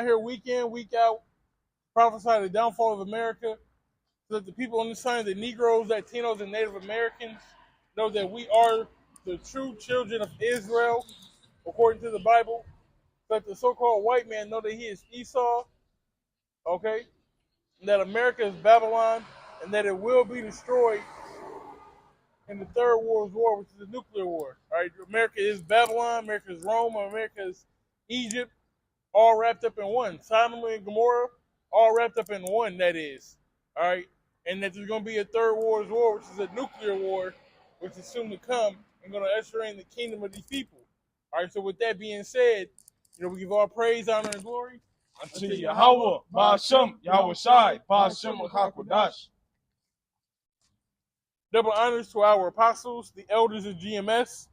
out here week in, week out, prophesy the downfall of America, so that the people on this side, the Negroes, Latinos, and Native Americans, know that we are the true children of Israel, according to the Bible. So that the so-called white man know that he is Esau, okay? And that America is Babylon, and that it will be destroyed in the Third World War, which is a nuclear war. All right, America is Babylon, America is Rome, America is Egypt, all wrapped up in one. Sodom and Gomorrah, all wrapped up in one, that is. All right, and that there's going to be a Third World War, which is a nuclear war, which is soon to come, and going to usher in the kingdom of these people. All right, so with that being said, we give all praise, honor, and glory unto Yahawah, bahasham, YAHAWASHI, bahasham HaKadosh. Double honors to our apostles, the elders of GMS,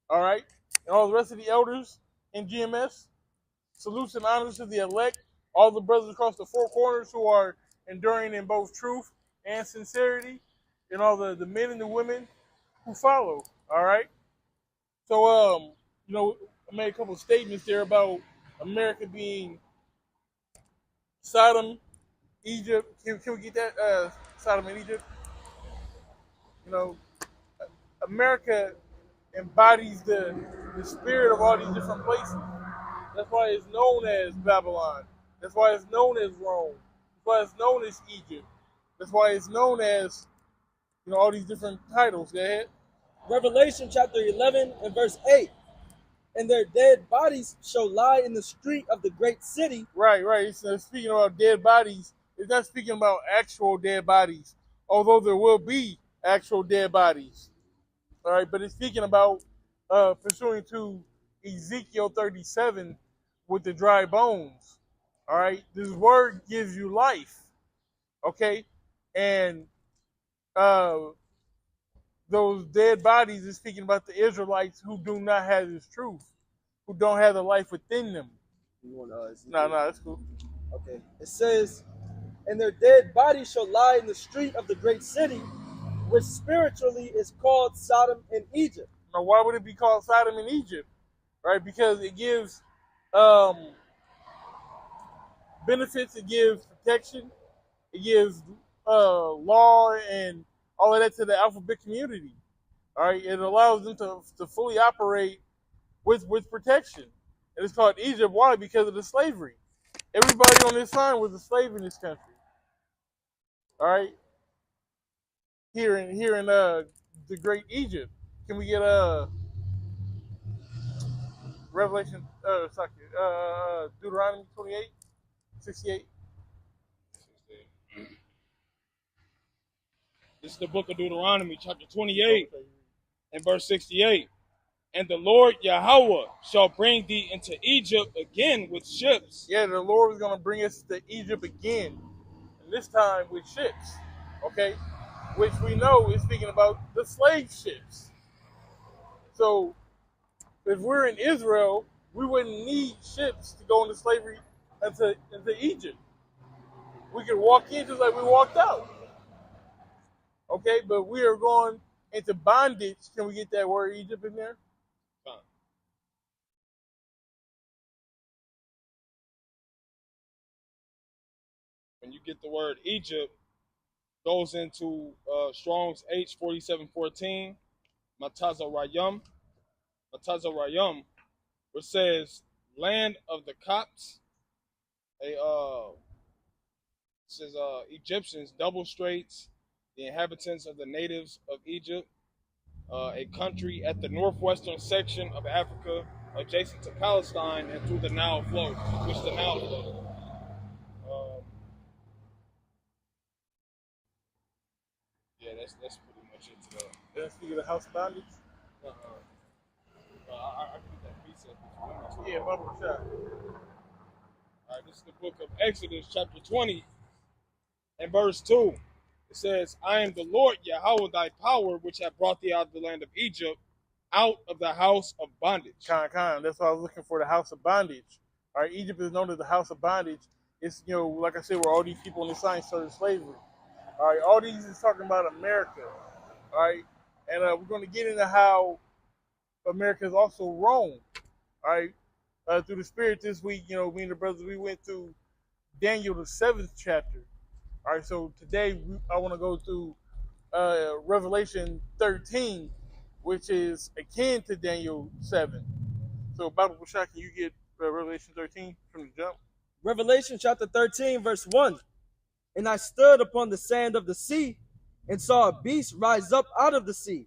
all right, and all the rest of the elders in GMS. Salutes and honors to the elect, all the brothers across the four corners who are enduring in both truth and sincerity, and all the men and the women who follow, all right? So, I made a couple of statements there about America being Sodom, Egypt. Can we get that? Sodom and Egypt? America embodies the spirit of all these different places. That's why it's known as Babylon. That's why it's known as Rome. That's why it's known as Egypt. That's why it's known as, all these different titles. Go ahead. Revelation chapter 11 and verse 8. And their dead bodies shall lie in the street of the great city. Right. So speaking about dead bodies, it's not speaking about actual dead bodies, although there will be actual dead bodies. All right, but it's speaking about pursuing to Ezekiel 37 with the dry bones. All right, this word gives you life. Okay, and those dead bodies is speaking about the Israelites who do not have this truth, who don't have the life within them. No, that's cool. Okay, it says, and their dead bodies shall lie in the street of the great city, which spiritually is called Sodom and Egypt. Now, why would it be called Sodom and Egypt? Right, because it gives benefits, it gives protection, it gives law and all of that to the alphabet community. All right, it allows them to fully operate with protection. And it's called Egypt. Why? Because of the slavery. Everybody on this line was a slave in this country. All right, here in the great Egypt. Can we get Revelation? Deuteronomy 28, 68. This is the book of Deuteronomy, chapter 28, and verse 68. And the Lord Yahawah shall bring thee into Egypt again with ships. Yeah, the Lord is going to bring us to Egypt again, and this time with ships, okay? Which we know is speaking about the slave ships. So, if we're in Israel, we wouldn't need ships to go into slavery into Egypt. We could walk in just like we walked out. Okay, but we are going into bondage. Can we get that word Egypt in there? When you get the word Egypt, goes into Strong's H4714, Matazarayim, which says land of the Copts. It says Egyptians, double straits, the inhabitants of the natives of Egypt, a country at the northwestern section of Africa, adjacent to Palestine and through the Nile flow, which the Nile flow. Yeah, that's pretty much it to that. Let's speak of the house of bondage. I can get that precept. Yeah, Bubba shot. All right, this is the book of Exodus, chapter 20, and verse 2. It says, I am the Lord Yahawah thy power, which have brought thee out of the land of Egypt, out of the house of bondage. Kind. That's why I was looking for, the house of bondage. All right, Egypt is known as the house of bondage. It's, like I said, where all these people in the sign started slavery. All right, all these is talking about America. All right, and we're going to get into how America is also Rome. All right, through the Spirit this week, me and the brothers, we went through Daniel, the 7th chapter. All right, so today I want to go through Revelation 13, which is akin to Daniel 7. So, Bible Shah, can you get Revelation 13 from the jump? Revelation chapter 13, verse 1. And I stood upon the sand of the sea, and saw a beast rise up out of the sea,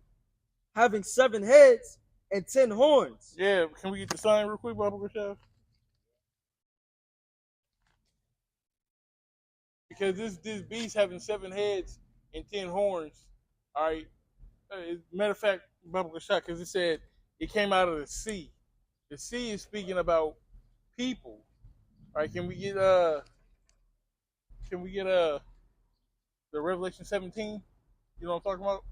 having 7 heads and 10 horns. Yeah, can we get the sign real quick, Bible Shah? Because this beast having 7 heads and 10 horns, all right. Matter of fact, Bible Shah, because it said it came out of the sea. The sea is speaking about people. All right, can we get the Revelation 17? You know what I'm talking about?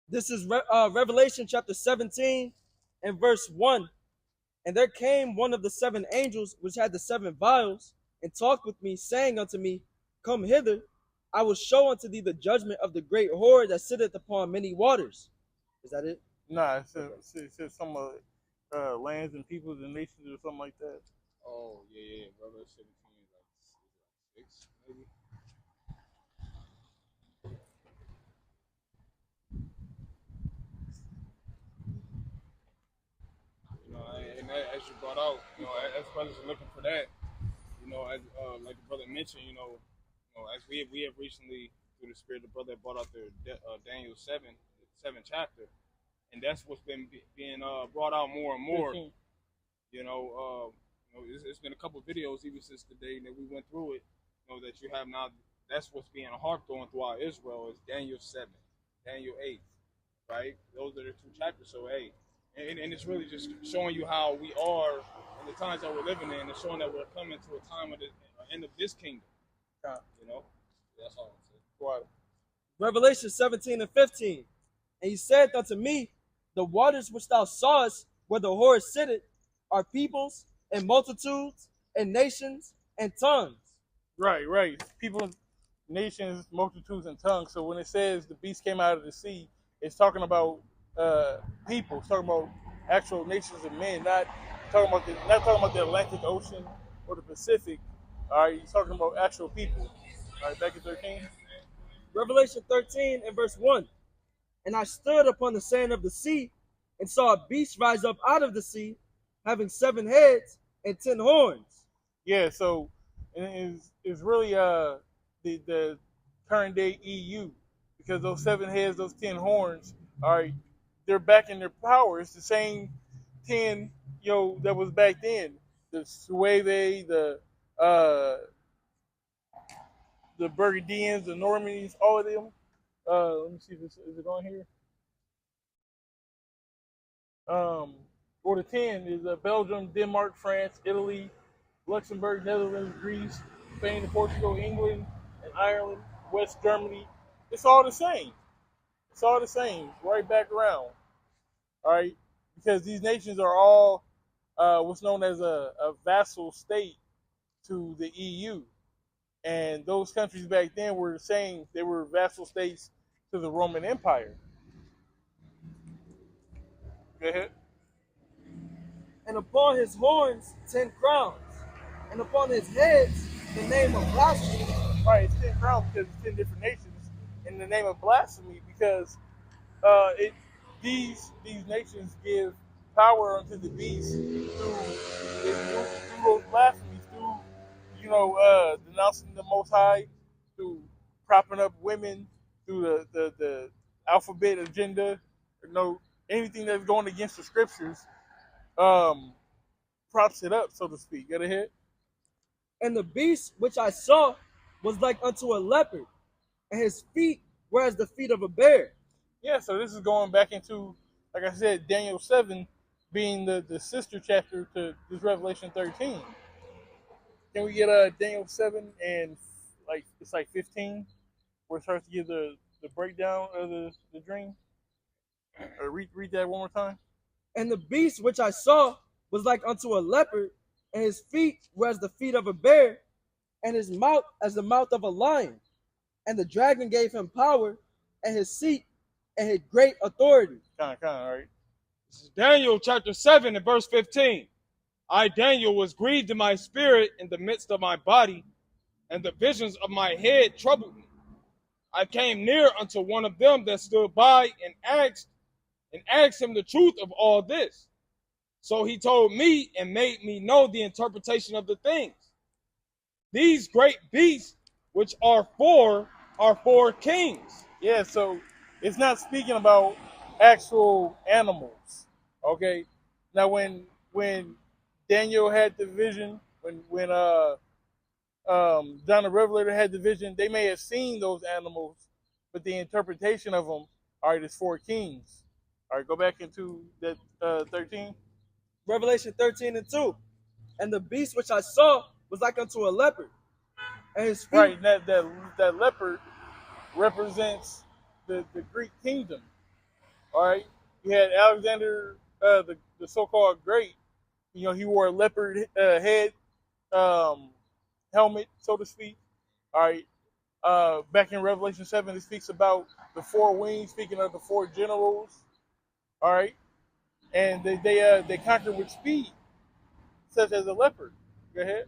This is Revelation chapter 17 and verse 1. And there came one of the 7 angels which had the 7 vials, and talked with me, saying unto me, Come hither, I will show unto thee the judgment of the great whore that sitteth upon many waters. Is that it? Nah, it says some lands and peoples and nations or something like that. Oh, yeah. Revelation 17 is like 6, maybe. And as you brought out, as brothers are looking for that, as like the brother mentioned, as we have recently, through the Spirit, the brother brought out the Daniel 7th chapter, and that's what's been being brought out more and more. It's been a couple of videos even since the day that we went through it. That you have now. That's what's being harped on throughout Israel is Daniel 7, Daniel 8, right? Those are the 2 chapters. So hey. And it's really just showing you how we are in the times that we're living in, and showing that we're coming to a time of the end of this kingdom. That's all I'm saying. Right. Revelation 17 and 15. And he said unto me, The waters which thou sawest, where the whore sitteth, are peoples and multitudes and nations and tongues. Right. People, nations, multitudes, and tongues. So when it says the beast came out of the sea, it's talking about people. It's talking about actual nations of men, not talking about the Atlantic Ocean or the Pacific. All right, he's talking about actual people. All right, back in 13. Revelation 13 and verse 1. And I stood upon the sand of the sea, and saw a beast rise up out of the sea, having 7 heads and 10 horns. Yeah, so it's really the current day EU, because those 7 heads, those 10 horns, all right, they're back in their power. It's the same 10, that was back then. The Sueve, the Burgundians, the Normandies, all of them. Let me see if is it on here. Or the 10 is Belgium, Denmark, France, Italy, Luxembourg, Netherlands, Greece, Spain, Portugal, England, and Ireland, West Germany. It's all the same. It's all the same, right back around. All right, because these nations are all what's known as a vassal state to the EU, and those countries back then were saying they were vassal states to the Roman Empire. Go ahead. And upon his horns 10 crowns, and upon his heads the name of blasphemy. Right, it's 10 crowns because it's 10 different nations in the name of blasphemy, because these nations give power unto the beast through those blasphemies, through denouncing the Most High, through propping up women, through the alphabet agenda, anything that's going against the scriptures, props it up, so to speak. Get ahead. And the beast which I saw was like unto a leopard, and his feet were as the feet of a bear. Yeah, so this is going back into, like I said, Daniel 7 being the sister chapter to this Revelation 13. Can we get Daniel 7 and it's like 15, where it starts to give the breakdown of the dream? Read that one more time. And the beast which I saw was like unto a leopard, and his feet were as the feet of a bear, and his mouth as the mouth of a lion. And the dragon gave him power, and his seat, and had great authority. Kind of, right? This is Daniel chapter 7 and verse 15. I, Daniel, was grieved in my spirit in the midst of my body, and the visions of my head troubled me. I came near unto one of them that stood by and asked him the truth of all this. So he told me and made me know the interpretation of the things. These great beasts, which are four kings. Yeah, so it's not speaking about actual animals. Okay. Now when Daniel had the vision, when John the Revelator had the vision, they may have seen those animals, but the interpretation of them, all right, is four kings. All right, go back into that 13. Revelation 13 and 2. And the beast which I saw was like unto a leopard, and his feet. Right, that leopard represents the Greek kingdom. All right, you had Alexander, the so-called Great. You know, he wore a leopard head helmet, so to speak. All right, back in Revelation 7, it speaks about the four wings, speaking of the four generals. All right, and they conquered with speed, such as a leopard. Go ahead.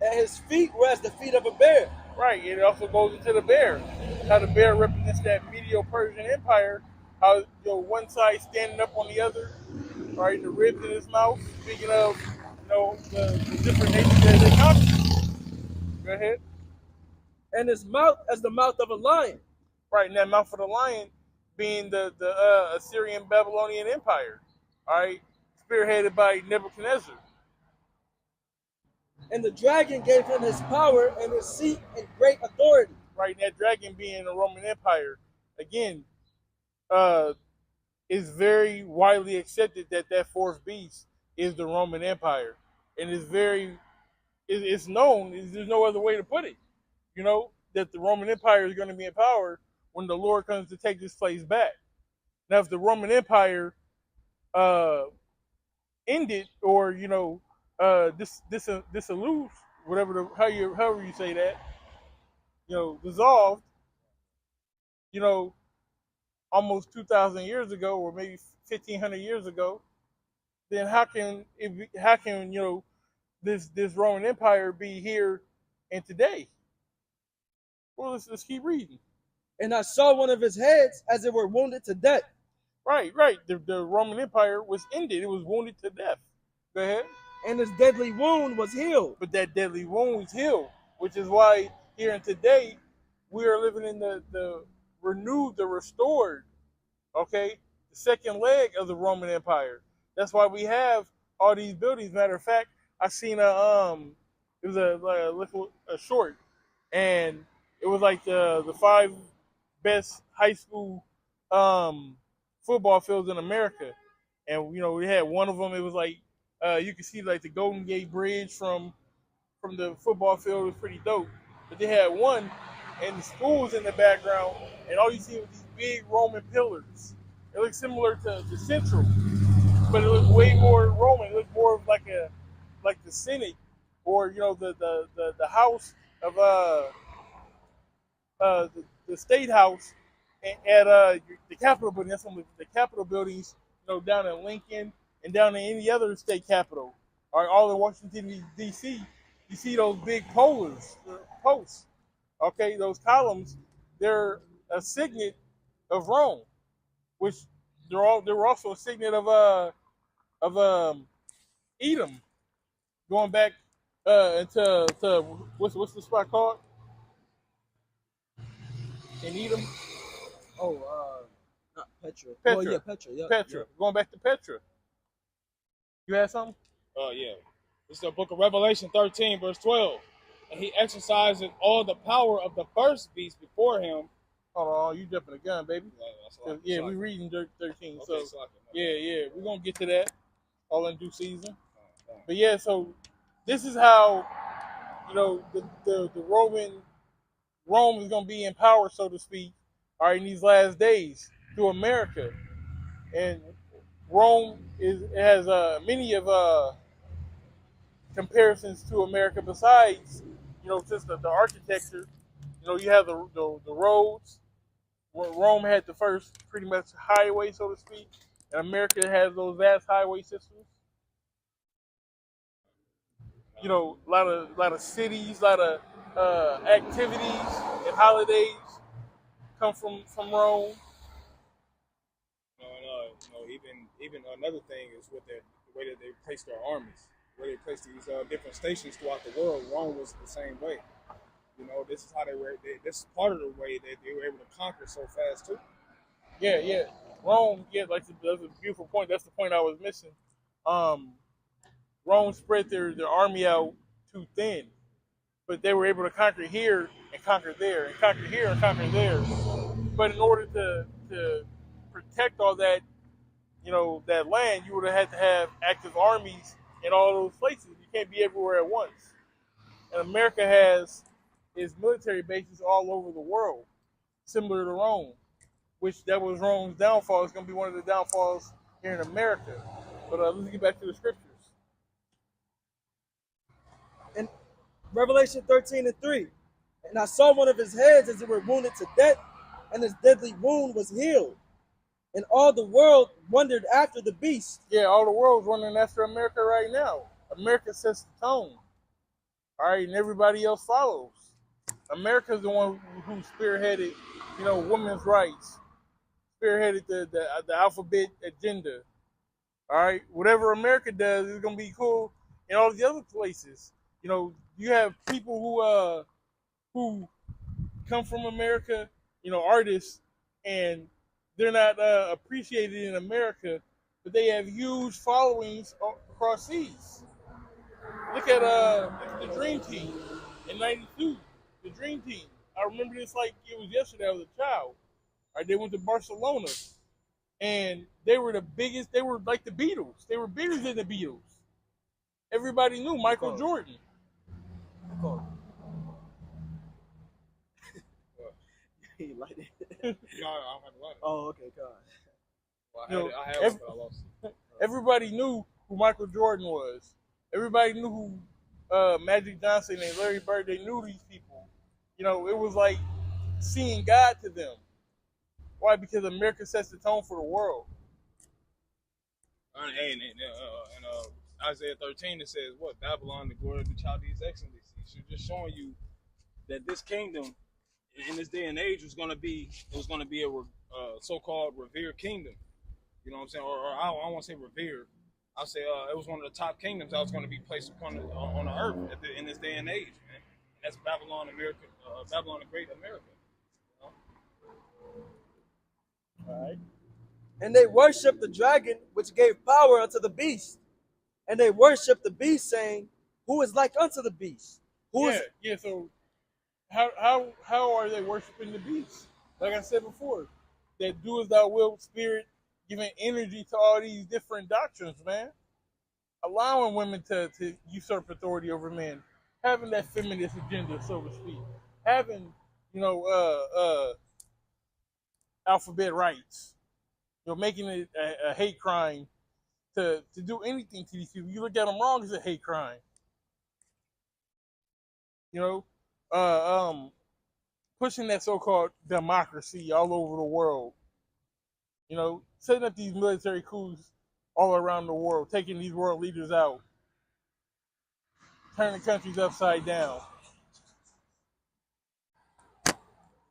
And his feet were as the feet of a bear. Right, it also goes into the bear. How the bear represents that Medo-Persian Empire. How one side standing up on the other. Right, the ribs in his mouth. Speaking of the different nations that they conquered. Go ahead. And his mouth as the mouth of a lion. Right, and that mouth of the lion being the Assyrian Babylonian Empire. All right, spearheaded by Nebuchadnezzar. And the dragon gave him his power and his seat and great authority. Right, and that dragon being the Roman Empire. Again, it's very widely accepted that fourth beast is the Roman Empire. And it's known, there's no other way to put it, that the Roman Empire is going to be in power when the Lord comes to take this place back. Now, if the Roman Empire ended or, dissolute, however you say that, dissolved, almost 2,000 years ago, or maybe 1,500 years ago, then how can this Roman Empire be here and today? Well, let's keep reading. And I saw one of his heads as it were wounded to death. Right. The Roman Empire was ended. It was wounded to death. Go ahead. And his deadly wound was healed. But that deadly wound was healed, which is why here and today we are living in the renewed, the restored, okay, the second leg of the Roman Empire. That's why we have all these buildings. Matter of fact, I seen it was a short, and it was like the 5 best high school football fields in America, and we had one of them. It was like you could see like the Golden Gate Bridge from the football field. It was pretty dope. But they had one, and the school was in the background, and all you see was these big Roman pillars. It looked similar to the Central, but it looked way more Roman. It looked more of like the Senate, or the house of the state house at the Capitol building. That's some of the Capitol buildings, down in Lincoln and down in any other state capital, or all in Washington D.C. You see those big posts. Okay, those columns. They're a signet of Rome, which they were also a signet of Edom, going back to what's the spot called in Edom? Not Petra. Petra. Oh yeah, Petra. Yeah. Petra. Yeah. Going back to Petra. You had something? Yeah. It's the book of Revelation 13, verse 12. And he exercises all the power of the first beast before him. Hold on, you jumping the gun, baby. Yeah, we reading 13. Okay, so yeah, we're gonna get to that all in due season. But yeah, so this is how the Rome is gonna be in power, so to speak, all right, in these last days through America. And Rome has many of comparisons to America besides just the architecture. You have the roads, Rome had the first pretty much highway, so to speak, and America has those vast highway systems. You know, a lot of cities, a lot of activities and holidays come from Rome. Even another thing is with the way that they placed their armies, where they placed these different stations throughout the world. Rome was the same way. You know, this is how they were. This is part of the way that they were able to conquer so fast too. Yeah, yeah. Rome, yeah, like that's a beautiful point. That's the point I was missing. Um, Rome spread their army out too thin, but they were able to conquer here and conquer there and conquer here and conquer there. But in order to protect all that, you know, that land, you would have had to have active armies in all those places. You can't be everywhere at once. And America has its military bases all over the world, similar to Rome, which that was Rome's downfall. It's going to be one of the downfalls here in America. But let's get back to the scriptures. In Revelation 13:3, and I saw one of his heads as it were wounded to death, and his deadly wound was healed. And all the world wondered after the beast. Yeah, all the world's running after America right now. America sets the tone. All right, and everybody else follows. America's the one who spearheaded, you know, women's rights, spearheaded the alphabet agenda. All right, whatever America does is gonna be cool in all the other places. You know, you have people who come from America, you know, artists, and they're not appreciated in America, but they have huge followings across seas. Look at the Dream Team in '92. The Dream Team. I remember this like it was yesterday. I was a child. Right, they went to Barcelona, and they were the biggest. They were like the Beatles. They were bigger than the Beatles. Everybody knew Michael Jordan. He lighted it. No, I don't have to lie. Oh, okay, God. Well, I had one, but I lost it. Everybody knew who Michael Jordan was. Everybody knew who Magic Johnson and Larry Bird. They knew these people. You know, it was like seeing God to them. Why? Because America sets the tone for the world. And Isaiah 13, it says, what? Babylon, the glory of the Chaldees' excellency. So just showing you that this kingdom in this day and age was going to be a so-called revered kingdom. You know what I'm saying? Or I don't want to say revered. I'll say it was one of the top kingdoms that was going to be placed upon on the earth in this day and age, man. And that's Babylon, America, Babylon, the Great America. You know? All right. And they worshipped the dragon, which gave power unto the beast. And they worshipped the beast, saying, "Who is like unto the beast?" Yeah. So how are they worshiping the beast? Like I said before, that do as thou wilt spirit, giving energy to all these different doctrines, man. Allowing women to usurp authority over men, having that feminist agenda, so to speak, having, you know, alphabet rights, you know, making it a hate crime to do anything to these people. You look at them wrong, it's a hate crime. You know, pushing that so-called democracy all over the world. You know, setting up these military coups all around the world, taking these world leaders out, turning countries upside down,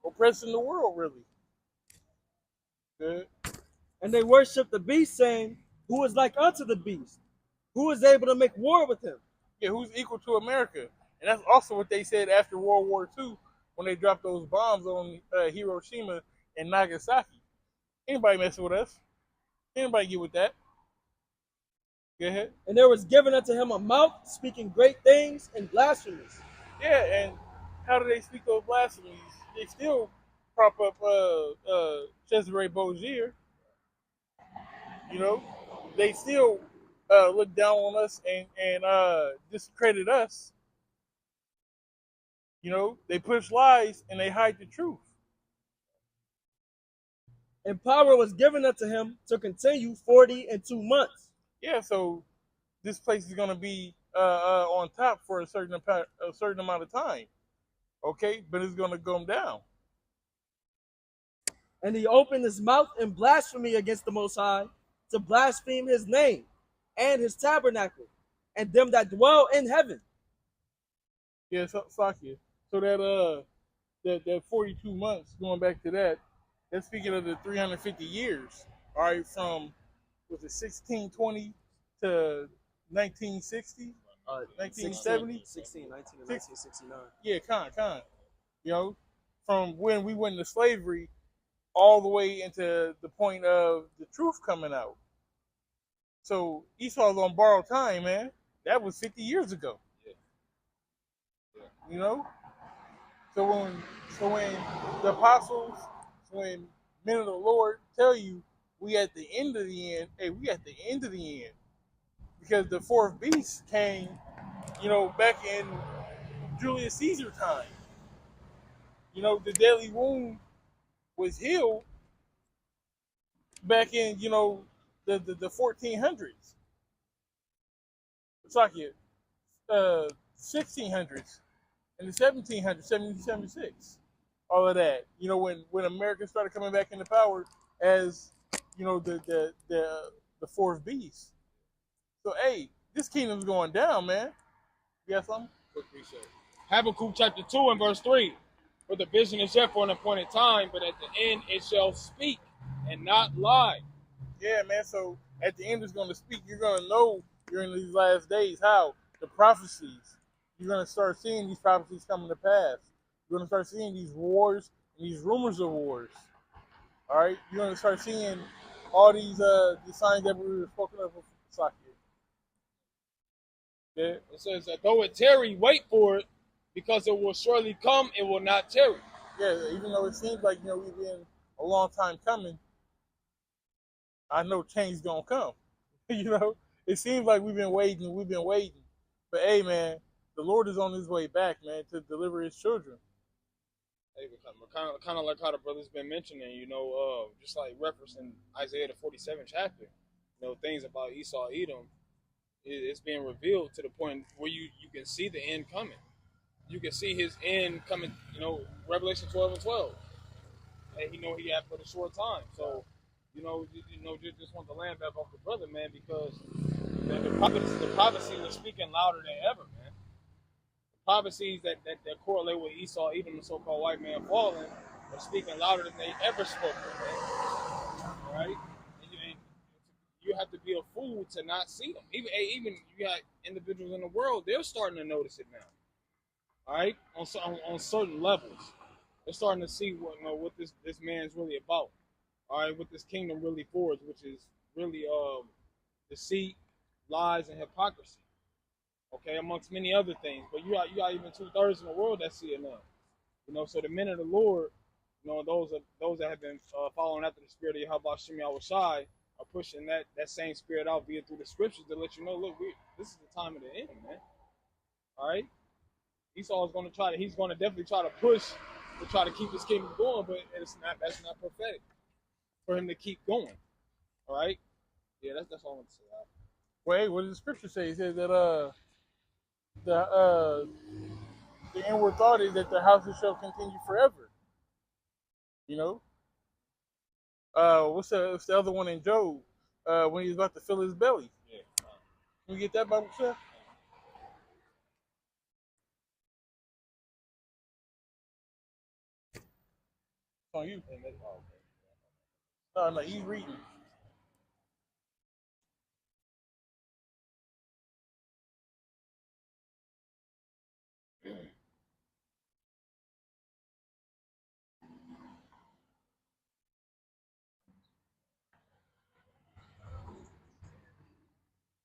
oppressing the world, really. Good. And they worshipped the beast, saying, "Who is like unto the beast? Who is able to make war with him?" Yeah, who's equal to America? And that's also what they said after World War II when they dropped those bombs on Hiroshima and Nagasaki. Anybody messing with us? Anybody get with that? Go ahead. And there was given unto him a mouth speaking great things and blasphemies. Yeah, and how do they speak those blasphemies? They still prop up Cesare Borgia. You know, they still look down on us and discredit us. You know, they push lies and they hide the truth. And power was given unto him to continue 42 months. Yeah, so this place is going to be on top for a certain amount of time. Okay, but it's going to go down. And he opened his mouth in blasphemy against the Most High, to blaspheme his name and his tabernacle and them that dwell in heaven. Yeah, Sakia. So that 42 months, going back to that, that's speaking of the 350 years. All right, from was it 1620 to 1960, 1970, 16, 19, and 1969. Yeah, con. You know, from when we went into slavery all the way into the point of the truth coming out. So Esau's on borrowed time, man. That was 50 years ago. You know? So when the apostles, when men of the Lord tell you we at the end of the end, hey, we at the end of the end. Because the fourth beast came, back in Julius Caesar time. The deadly wound was healed back in, the 1400s. It's like 1600s and the 1700s, 1776. All of that. When America started coming back into power as, the fourth beast. So, hey, this kingdom's going down, man. You got something? Quick research. Habakkuk chapter 2 and verse 3. For the vision is yet for an appointed time, but at the end it shall speak and not lie. Yeah, man. So at the end it's going to speak. You're going to know during these last days how the prophecies, you're going to start seeing these prophecies coming to pass. You're going to start seeing these wars and these rumors of wars. All right? You're going to start seeing all these signs that we were spoken of before. Yeah. It says that though it tarry, wait for it, because it will surely come, it will not tarry. Yeah, even though it seems like, we've been a long time coming, I know change is going to come. It seems like we've been waiting. But, hey, man, the Lord is on his way back, man, to deliver his children. Hey, kind of like how the brother's been mentioning, just like referencing Isaiah the 47th chapter, things about Esau, Edom, it's being revealed to the point where you can see the end coming. You can see his end coming, Revelation 12 and 12. And he had for a short time. So, just want to land back off the brother, man, because the prophecies are speaking louder than ever, man. The prophecies that correlate with Esau, even the so-called white man falling, are speaking louder than they ever spoke, man. All right? And you have to be a fool to not see them. Even you got individuals in the world, they're starting to notice it now. All right, on certain levels, they're starting to see what this man's really about. All right, what this kingdom really fords, which is really deceit, lies, and hypocrisy. Okay, amongst many other things. But you got even 2/3 in the world that see it now. So the men of the Lord, those that have been following after the spirit of YAHAWASHI are pushing that same spirit out via through the scriptures to let you know, look, this is the time of the end, man. All right. Esau is going to he's going to definitely try to push to try to keep his kingdom going, but that's not prophetic for him to keep going. All right? Yeah, that's all I want to say. Wait, what does the scripture say? It says that the inward thought is that the houses shall continue forever. What's the other one in Job? When he's about to fill his belly. Yeah. Can you get that Bible stuff? On you. No, he's reading.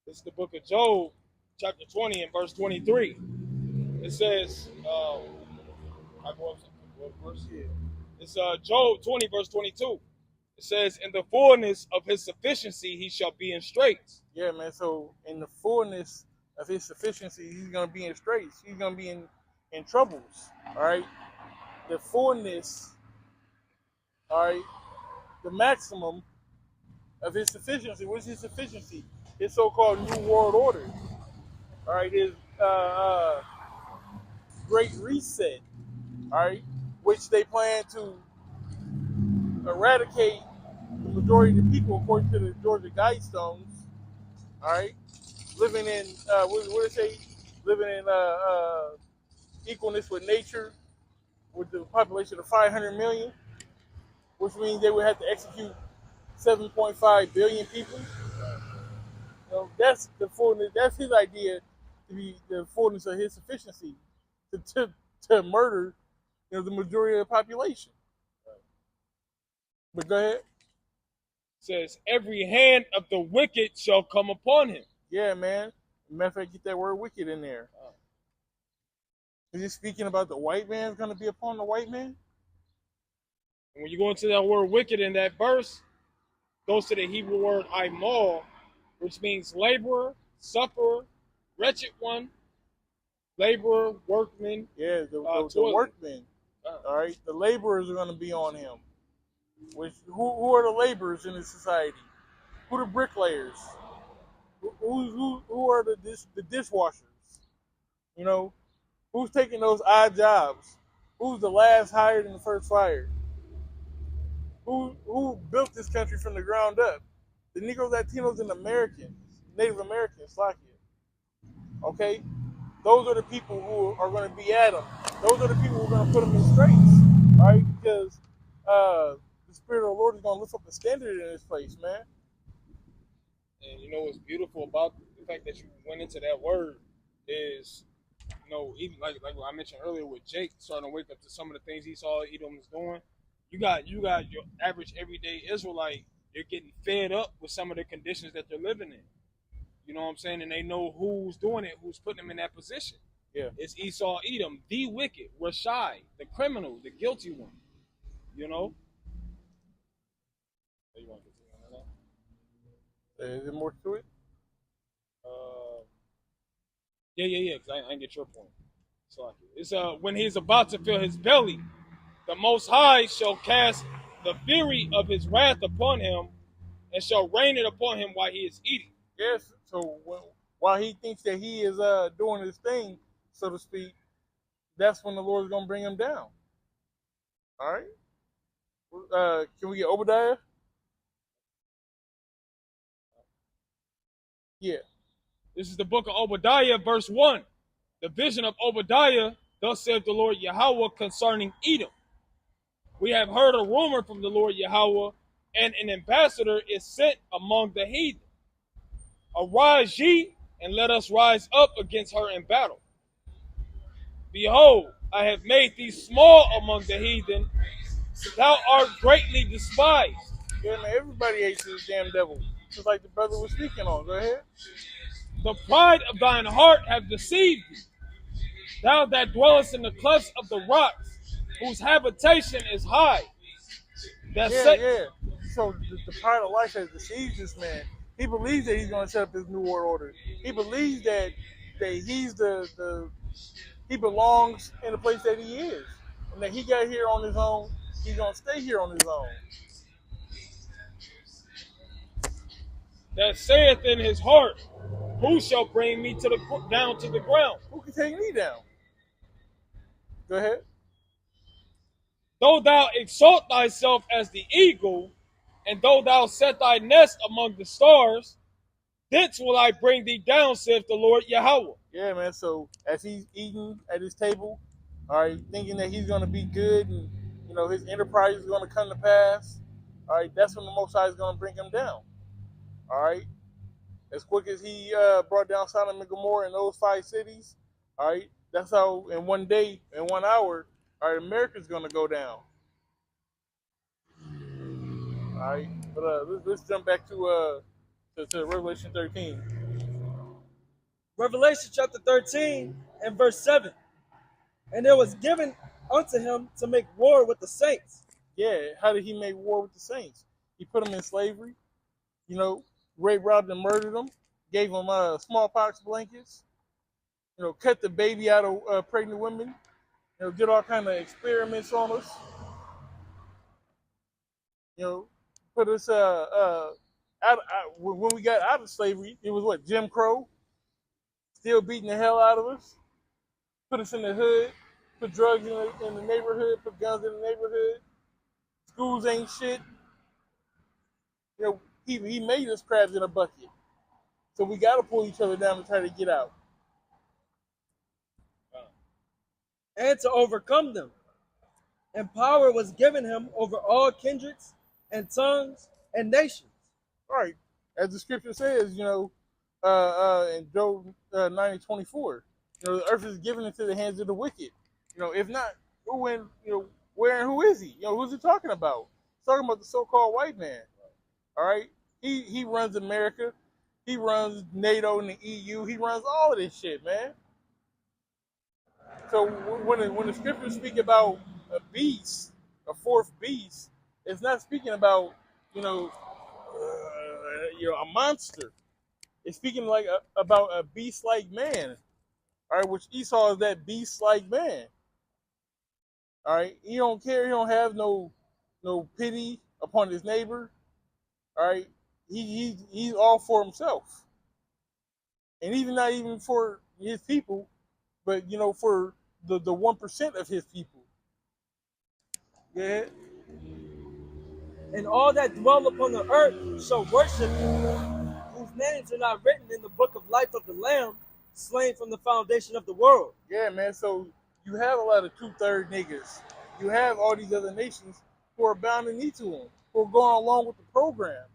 This is the book of Job, chapter 20 and verse 23. It says, it's Job 20, verse 22. It says, in the fullness of his sufficiency, he shall be in straits. Yeah, man. So in the fullness of his sufficiency, he's going to be in straits. He's going to be in troubles. All right. The fullness, all right, the maximum of his sufficiency. What is his sufficiency? His so-called New World Order. All right. His Great Reset. All right. Which they plan to eradicate the majority of the people according to the Georgia Guidestones. All right, living in what did it say? Living in equalness with nature, with the population of 500 million, which means they would have to execute 7.5 billion people. You know, that's the fullness. That's his idea to be the fullness of his sufficiency to murder, the majority of the population. But go ahead. It says, every hand of the wicked shall come upon him. Yeah, man. Matter of fact, get that word wicked in there. Is he speaking about the white man's going to be upon the white man? And when you go into that word wicked in that verse, goes to the Hebrew word imal, which means laborer, sufferer, wretched one, laborer, workman. Yeah, the workmen. All right, the laborers are going to be on him. Who are the laborers in this society? Who are the bricklayers? Who are the dishwashers? You know, who's taking those odd jobs? Who's the last hired and the first fired? Who built this country from the ground up? The Negroes, Latinos, and Americans, Native Americans, like it. Okay? Those are the people who are going to be at them. Those are the people who are going to put them in straits. Right? Because the Spirit of the Lord is going to lift up the standard in this place, man. And you know what's beautiful about the fact that you went into that word is, even like what I mentioned earlier with Jake starting to wake up to some of the things he saw Edom was doing. You got your average everyday Israelite. They're getting fed up with some of the conditions that they're living in. You know what I'm saying? And they know who's doing it, who's putting them in that position. Yeah. It's Esau, Edom, the wicked, Rashai, the criminal, the guilty one. You know? You want to continue on that? Is there more to it? Yeah. Because I didn't get your point. It's when he's about to fill his belly, the Most High shall cast the fury of his wrath upon him, and shall rain it upon him while he is eating. Yes. So while he thinks that he is doing his thing, so to speak, that's when the Lord is going to bring him down. All right. Can we get Obadiah? Yeah. This is the book of Obadiah, verse 1. The vision of Obadiah, thus saith the Lord Yahawah concerning Edom. We have heard a rumor from the Lord Yahawah, and an ambassador is sent among the heathen. Arise ye, and let us rise up against her in battle. Behold, I have made thee small among the heathen. Thou art greatly despised. Yeah, man, everybody hates this damn devil. Just like the brother was speaking on. Go ahead. The pride of thine heart have deceived thee. Thou that dwellest in the clefts of the rocks, whose habitation is high. Yeah. So the pride of life has deceived this man. He believes that he's going to set up his new world order. He believes that he's he belongs in the place that he is, and that he got here on his own. He's going to stay here on his own. That saith in his heart, who shall bring me down to the ground? Who can take me down? Go ahead. Though thou exalt thyself as the eagle, and though thou set thy nest among the stars, thence will I bring thee down, saith the Lord Yahawah. Yeah, man. So as he's eating at his table, all right, thinking that he's going to be good and, his enterprise is going to come to pass, all right, that's when the Most High is going to bring him down. All right. As quick as he brought down Sodom and Gomorrah in those 5 cities, all right, that's how in one day, in 1 hour, all right, America's going to go down. All right, but let's jump back to Revelation 13. Revelation chapter 13 and verse 7. And it was given unto him to make war with the saints. Yeah, how did he make war with the saints? He put them in slavery, raped, robbed, and murdered them, gave them smallpox blankets, cut the baby out of pregnant women, did all kind of experiments on us, put us out when we got out of slavery. It was what, Jim Crow, still beating the hell out of us, put us in the hood, put drugs in the neighborhood, put guns in the neighborhood, schools ain't shit. You know, he made us crabs in a bucket. So we got to pull each other down and try to get out. And to overcome them. And power was given him over all kindreds and tongues and nations. Right. As the scripture says, in Job 90:24, the earth is given into the hands of the wicked. If not, where and who is he? Who's he talking about? He's talking about the so-called white man. All right. He runs America. He runs NATO and the EU. He runs all of this shit, man. So when the scriptures speak about a beast, a fourth beast, it's not speaking about a monster. It's speaking about a beast-like man. All right, which Esau is that beast-like man. All right, he don't care. He don't have no pity upon his neighbor. All right, he's all for himself, and even not even for his people, but for the 1% of his people. Yeah. And all that dwell upon the earth shall worship him, whose names are not written in the book of life of the Lamb, slain from the foundation of the world. Yeah, man. So you have a lot of 2/3 niggas. You have all these other nations who are bound to knee to him, who are going along with the program.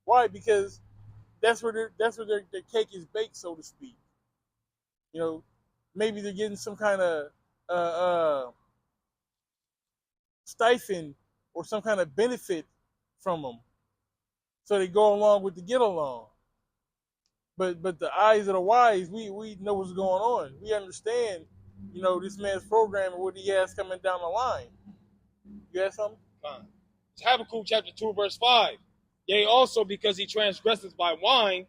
Why? Because that's where their cake is baked, so to speak. Maybe they're getting some kind of stipend or some kind of benefit from them, so they go along with the get along. But the eyes of the wise, we know what's going on. We understand, this man's program and what he has coming down the line. You got something? Fine. Habakkuk chapter 2, verse 5. Yea, also because he transgresses by wine,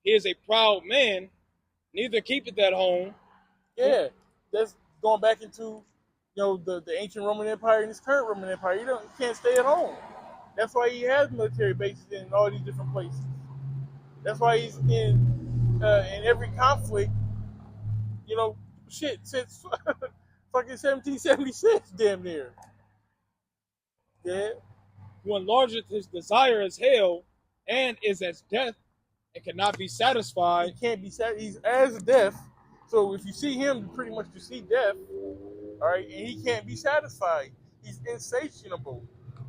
he is a proud man, neither keepeth at home. Yeah, that's going back into the ancient Roman Empire and his current Roman Empire. You can't stay at home. That's why he has military bases in all these different places. That's why he's in every conflict. Since fucking 1776, damn near. Yeah. Who enlargeth his desire as hell, and is as death, and cannot be satisfied. He can't be satisfied. He's as death. So if you see him, pretty much you see death. All right, and he can't be satisfied. He's insatiable.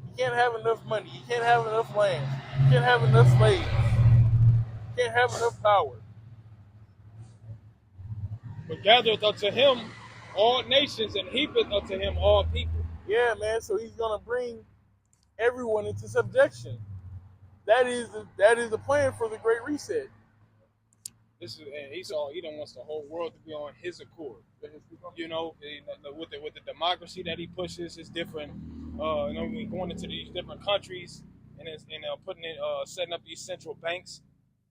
He can't have enough money. He can't have enough land. He can't have enough slaves. He can't have enough power. But gathereth unto him all nations, and heapeth unto him all people. Yeah, man. So he's gonna bring everyone into subjection. That is the plan for the Great Reset. This is Esau. He don't wants the whole world to be on his accord. With the democracy that he pushes, his different, going into these different countries and putting in, setting up these central banks.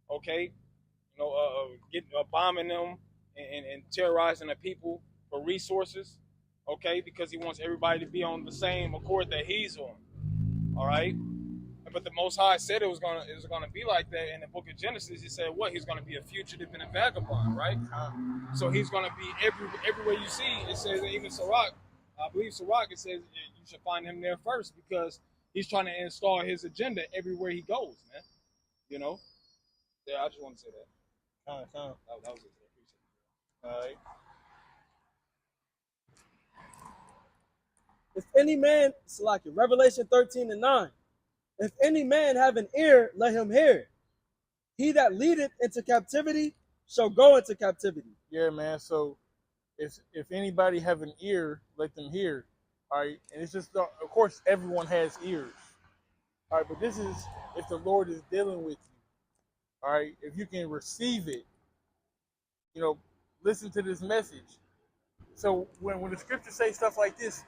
Okay, bombing them and terrorizing the people for resources. Okay, because he wants everybody to be on the same accord that he's on. All right. But the Most High said it was gonna be like that in the book of Genesis. He said what? He's gonna be a fugitive and a vagabond, right? So he's gonna be everywhere you see. It says even Sirach, I believe Sirach, it says you should find him there first because he's trying to install his agenda everywhere he goes, man. Yeah, I just want to say that. That was it. All right. If any man, Revelation 13:9. If any man have an ear, let him hear. He that leadeth into captivity shall go into captivity. Yeah, man. So if anybody have an ear, let them hear. All right. And it's just, of course, everyone has ears. All right. But this is if the Lord is dealing with you. All right. If you can receive it, listen to this message. So when the scriptures say stuff like this,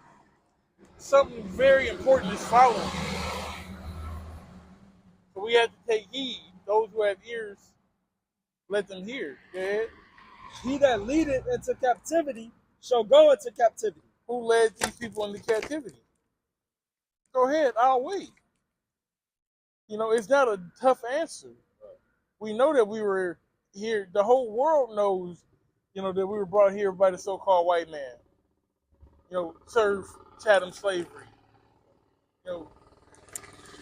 something very important is following. So we have to take heed. Those who have ears, let them hear. Go ahead. He that leadeth into captivity shall go into captivity. Who led these people into captivity? Go ahead, I'll wait. It's not a tough answer. We know that we were here. The whole world knows, that we were brought here by the so-called white man. Serve chattel slavery.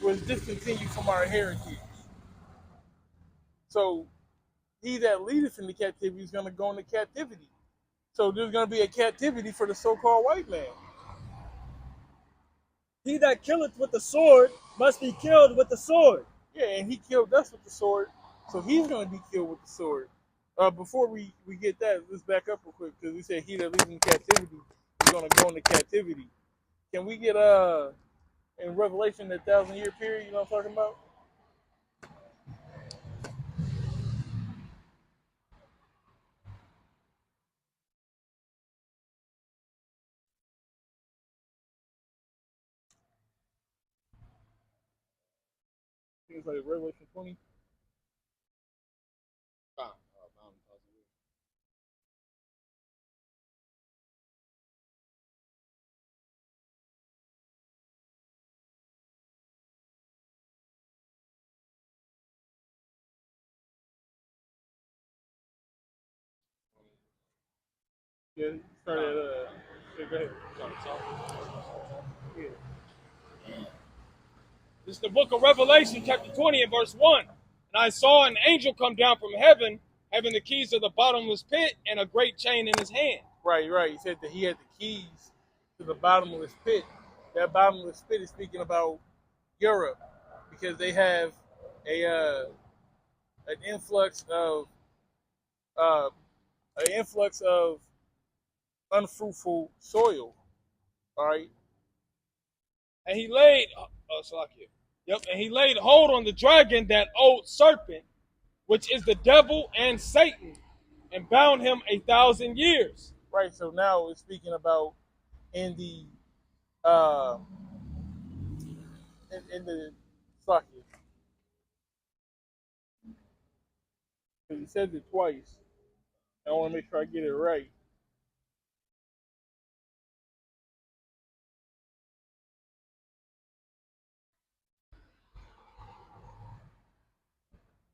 was discontinued from our heritage. So he that leadeth into captivity is going to go into captivity. So there's going to be a captivity for the so-called white man. He that killeth with the sword must be killed with the sword. Yeah, and he killed us with the sword, so he's going to be killed with the sword. Before we get that, let's back up real quick, because we said he that leads in captivity is going to go into captivity. Can we get in Revelation that 1,000-year period? You know what I'm talking about? I think it's like Revelation 20. Yeah, start at yeah, go ahead. Yeah. This is the book of Revelation, chapter 20 and verse 1. And I saw an angel come down from heaven, having the keys of the bottomless pit and a great chain in his hand. Right. He said that he had the keys to the bottomless pit. That bottomless pit is speaking about Europe, because they have an influx of uh, unfruitful soil. All right. And he laid, and he laid hold on the dragon, that old serpent, which is the devil and Satan, and bound him 1,000 years. Right. So now it's speaking about in the uh, in the socket. Because he says it twice. I want to make sure I get it right.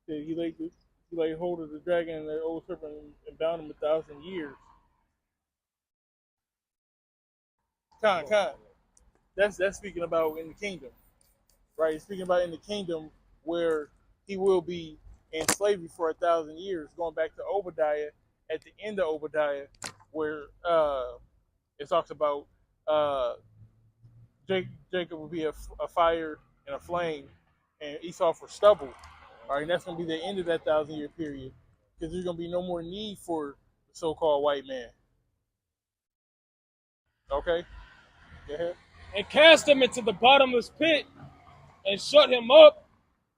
He laid hold of the dragon and the old serpent and bound him 1,000 years. Con. That's speaking about in the kingdom, right? It's speaking about in the kingdom where he will be in slavery for 1,000 years. Going back to Obadiah, at the end of Obadiah, where it talks about Jacob will be a fire and a flame, and Esau for stubble. All right, and that's going to be the end of that 1,000-year period, because there's going to be no more need for the so-called white man. Okay, go ahead. And cast him into the bottomless pit, and shut him up,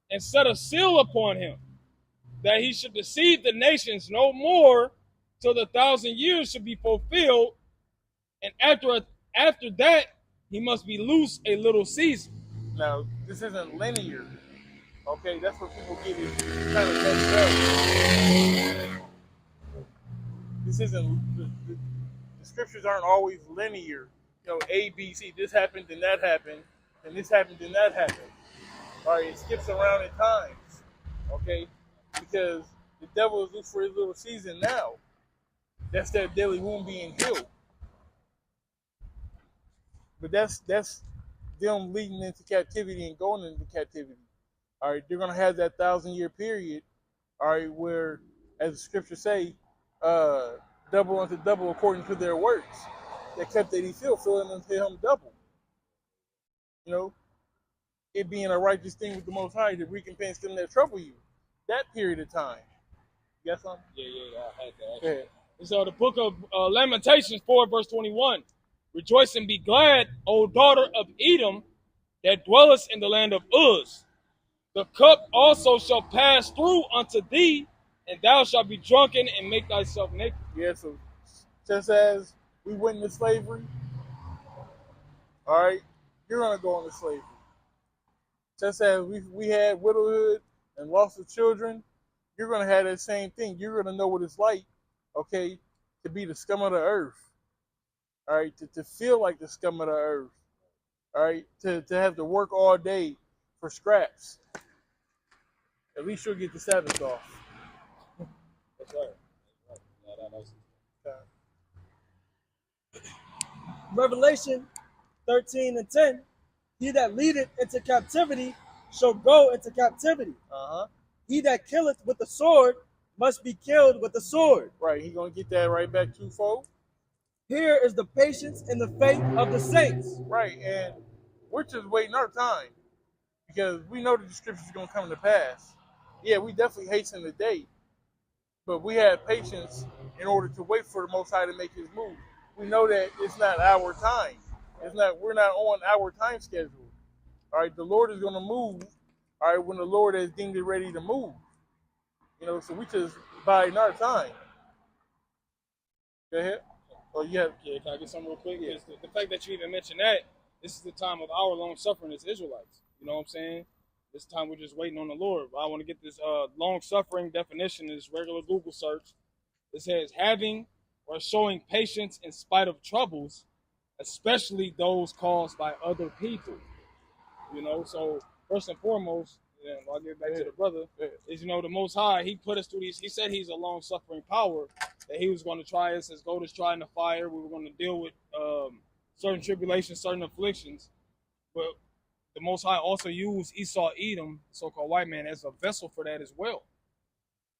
and set a seal upon him, that he should deceive the nations no more, till the 1,000 years should be fulfilled. And after that, he must be loose a little season. Now, this isn't linear. Okay, that's what people get it kind of messed up. This isn't the scriptures aren't always linear. You know, A, B, C. This happened, then that happened, and this happened, then that happened. All right, it skips around at times. Okay, because the devil is loose for his little season now. That's that daily wound being healed. But that's them leading into captivity and going into captivity. All right, they're gonna have that 1,000-year period. All right, where, as the scriptures say, double unto double according to their works. That kept that he filling unto him double. You know, it being a righteous thing with the Most High to recompense them that trouble you. That period of time. You got something? Yeah, I had that. Okay. So the book of Lamentations 4, verse 21. Rejoice and be glad, O daughter of Edom, that dwellest in the land of Uz. The cup also shall pass through unto thee, and thou shalt be drunken and make thyself naked. Yeah, so just as we went into slavery, all right, you're going to go into slavery. Just as we had widowhood and loss of children, you're going to have that same thing. You're going to know what it's like, okay, to be the scum of the earth. All right, to feel like the scum of the earth. All right, to have to work all day for scraps. At least you'll get the Sabbath off. That's right. Revelation 13 and 10. He that leadeth into captivity shall go into captivity. Uh-huh. He that killeth with the sword must be killed with the sword. Right, he gonna get that right back twofold. Here is the patience and the faith of the saints. Right, and we're just waiting our time because we know that the scripture is gonna come to pass. Yeah, we definitely hasten the day, but we have patience in order to wait for the Most High to make His move. We know that it's not our time. We're not on our time schedule. All right, the Lord is gonna move. All right, when the Lord has deemed it ready to move. So we just biding our time. Go ahead. Oh, Yeah, can I get something real quick? Yeah. The fact that you even mentioned that, this is the time of our long suffering as Israelites. You know what I'm saying? This time we're just waiting on the Lord. I want to get this long suffering definition in this regular Google search. It says having or showing patience in spite of troubles, especially those caused by other people. So first and foremost, I'll get back to the brother, is the Most High, He put us through these. He said He's a long suffering power, that He was going to try us as gold is trying the fire. We were going to deal with certain tribulations, certain afflictions, but the Most High also used Esau Edom, so-called white man, as a vessel for that as well,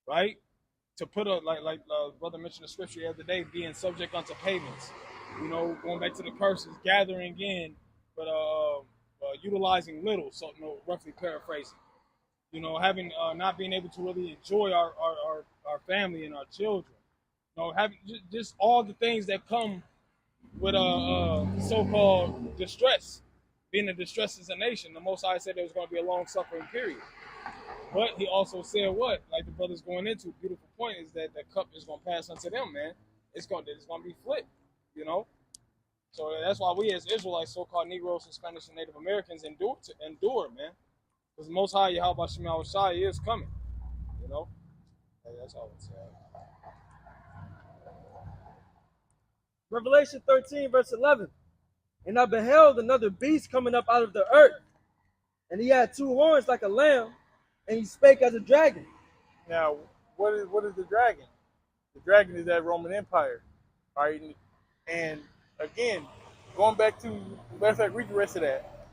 right? To put like brother mentioned the scripture the other day, being subject unto payments, going back to the curses, gathering in, but utilizing little, so roughly paraphrasing, having not being able to really enjoy our family and our children, having just all the things that come with so-called distress. Being in distress as a nation, the Most High said there was going to be a long suffering period. But He also said what, like the brother's going into, beautiful point is that the cup is going to pass unto them, man. It's going to be flipped, So that's why we as Israelites, so-called Negroes and Spanish and Native Americans, endure, man. Because the Most High YAHAWASHI is coming, That's all I'm saying. Revelation 13, verse 11. And I beheld another beast coming up out of the earth, and he had two horns like a lamb, and he spake as a dragon. Now, what is the dragon? The dragon is that Roman Empire, all right? And again, going back to, matter of fact, read the rest of that.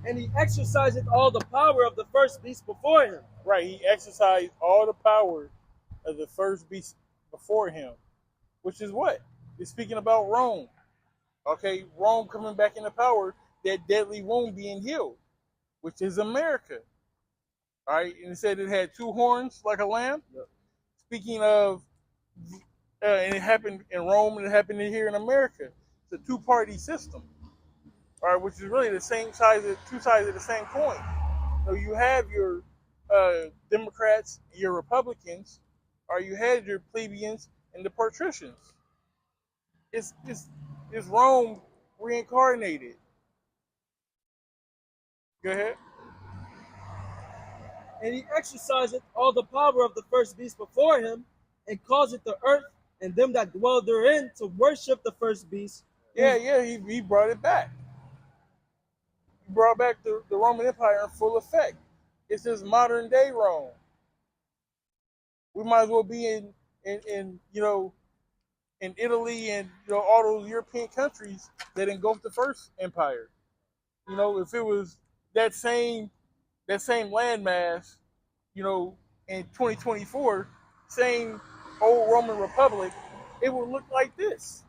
And he exerciseth all the power of the first beast before him. Right, he exercised all the power of the first beast before him, which is what? It's speaking about Rome. Okay, Rome coming back into power, that deadly wound being healed, which is America. All right, and it said it had two horns like a lamb. Yep. Speaking of, and it happened in Rome and it happened here in America. It's a two-party system. All right, which is really the same size, two sides of the same coin. So you have your Democrats, your Republicans, or you had your plebeians and the patricians. It's Rome reincarnated. Go ahead. And he exerciseth all the power of the first beast before him, and causeth the earth and them that dwell therein to worship the first beast. Yeah, he brought it back. He brought back the Roman Empire in full effect. It's just modern day Rome. We might as well be in Italy and all those European countries that engulfed the first empire. If it was that same landmass, in 2024, same old Roman Republic, it would look like this.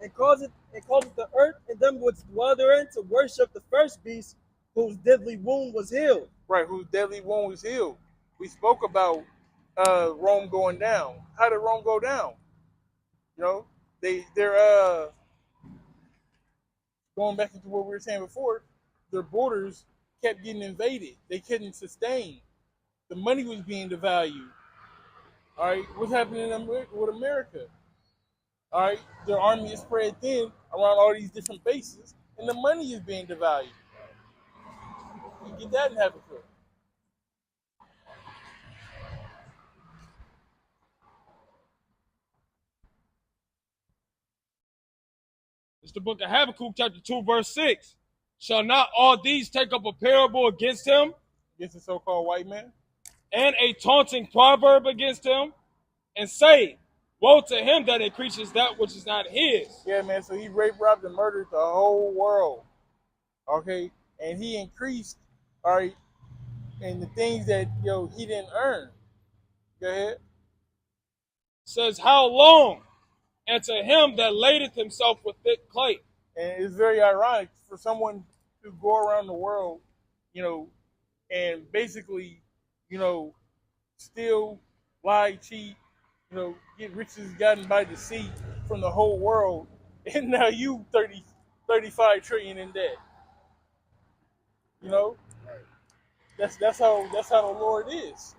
And causeth the earth and them which dwell therein to worship the first beast, whose deadly wound was healed. Right, whose deadly wound was healed. We spoke about Rome going down. How did Rome go down? They're going back into what we were saying before. Their borders kept getting invaded. They couldn't sustain. The money was being devalued. All right, what's happening with America? All right, their army is spread thin around all these different bases, and the money is being devalued. You get that in Habakkuk. It's the book of Habakkuk, chapter 2, verse 6. Shall not all these take up a parable against him? Against the so-called white man? And a taunting proverb against him? And say, Woe to him that increases that which is not his. Yeah, man. So he raped, robbed, and murdered the whole world. Okay, and he increased, all right, in the things that he didn't earn. Go ahead. Says, how long? And to him that ladeth himself with thick clay. And it's very ironic for someone to go around the world, and basically, steal, lie, cheat, get riches gotten by deceit from the whole world, and now you 35 trillion in debt. That's how the Lord is.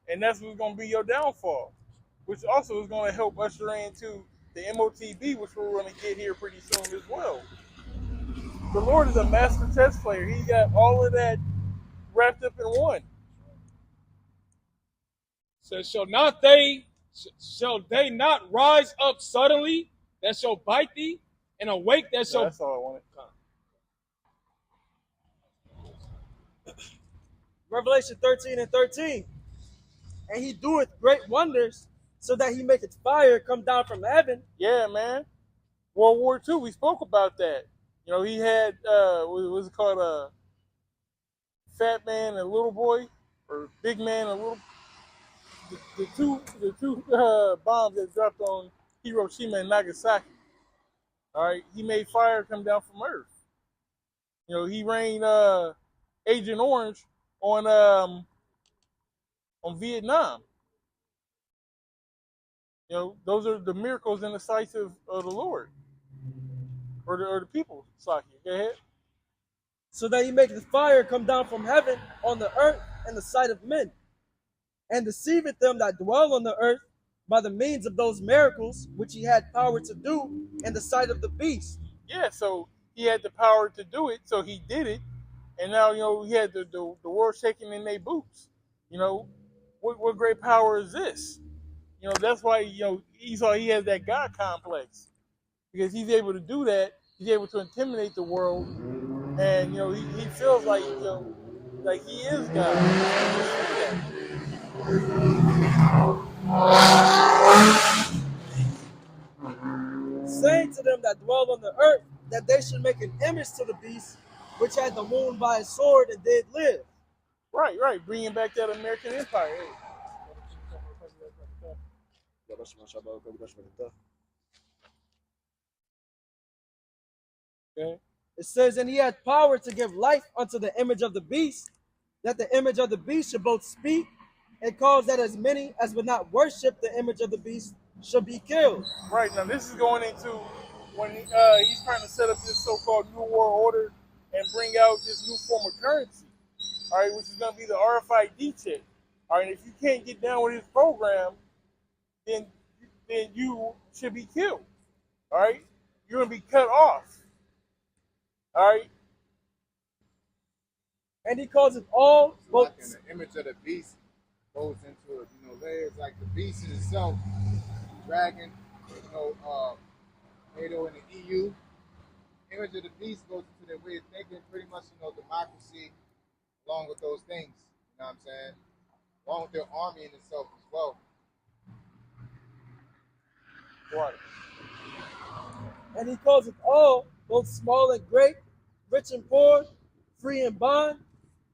And that's what's gonna be your downfall, which also is gonna help usher into the MOTB, which we're gonna get here pretty soon as well. The Lord is a master chess player. He got all of that wrapped up in one. Says, shall they not rise up suddenly that shall bite thee, and awake that shall... That's all I wanted. Revelation 13:13. And he doeth great wonders, so that he maketh fire come down from heaven. Yeah, man. World War II, we spoke about that. He had, what was it called, Fat Man and Little Boy, or Big Man and Little... The two bombs that dropped on Hiroshima and Nagasaki. All right, he made fire come down from Earth. He rained Agent Orange on Vietnam. Those are the miracles in the sight of the Lord, or the people. Saki, go ahead. So that he maketh fire come down from heaven on the earth in the sight of men, and deceiveth them that dwell on the earth by the means of those miracles which he had power to do in the sight of the beast. Yeah, so he had the power to do it, so he did it, and now he had the world shaking in their boots. What great power is this? That's why Esau, he has that God complex, because he's able to do that. He's able to intimidate the world, and he feels like like he is God. Saying to them that dwell on the earth that they should make an image to the beast which had the wound by his sword and did live. Right. Bringing back that American empire. Okay. It says, and he had power to give life unto the image of the beast, that the image of the beast should both speak and cause that as many as would not worship the image of the beast should be killed. Right, now this is going into when he's trying to set up this so-called New World Order and bring out this new form of currency, all right, which is going to be the RFID chip. All right, if you can't get down with his program, then you should be killed. All right, you're going to be cut off. All right. And he calls it all both. Like in the image of the beast goes into layers like the beast in itself, the dragon, NATO and the EU. Image of the beast goes into their way of thinking, pretty much democracy, along with those things. You know what I'm saying? Along with their army in itself as well. Right. And he calls it all, both small and great, rich and poor, free and bond,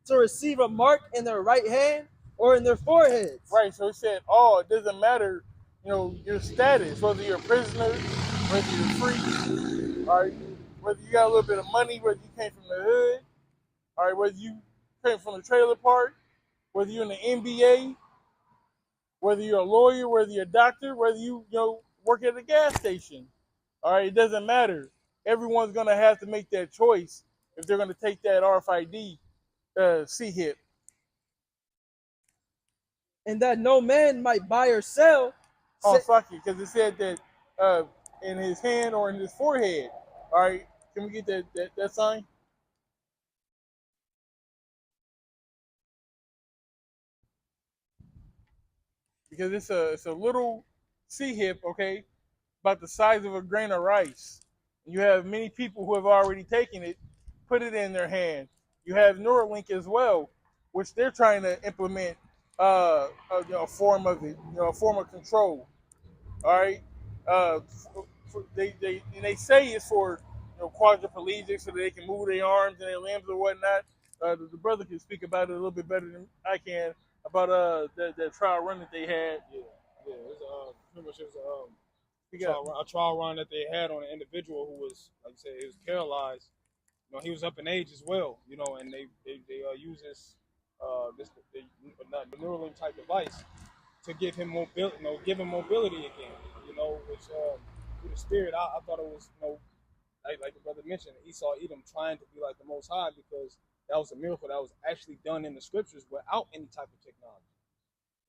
to receive a mark in their right hand or in their foreheads. Right, so he said, it doesn't matter, your status, whether you're a prisoner, whether you're free, all right, whether you got a little bit of money, whether you came from the hood, all right, whether you came from the trailer park, whether you're in the NBA, whether you're a lawyer, whether you're a doctor, whether you work at a gas station, all right, it doesn't matter. Everyone's going to have to make that choice if they're going to take that RFID C-hip. And that no man might buy or sell. Fuck it, because it said that in his hand or in his forehead. All right, can we get that sign? Because it's a little C-hip, okay, about the size of a grain of rice. You have many people who have already taken it, put it in their hand. You have Neuralink as well, which they're trying to implement a form of it, a form of control. All right, they say it's for quadriplegics so that they can move their arms and their limbs or whatnot. The brother can speak about it a little bit better than I can about that trial run that they had. Yeah, yeah. It was pretty much it was Yeah. a trial run that they had on an individual who was, like you said, he was paralyzed. You know, he was up in age as well. You know, and they use this the Neuralink type device to give him mobility, give him mobility again. You know, which through the spirit, I thought it was, like the brother mentioned, Esau Edom trying to be like the Most High, because that was a miracle that was actually done in the scriptures without any type of technology.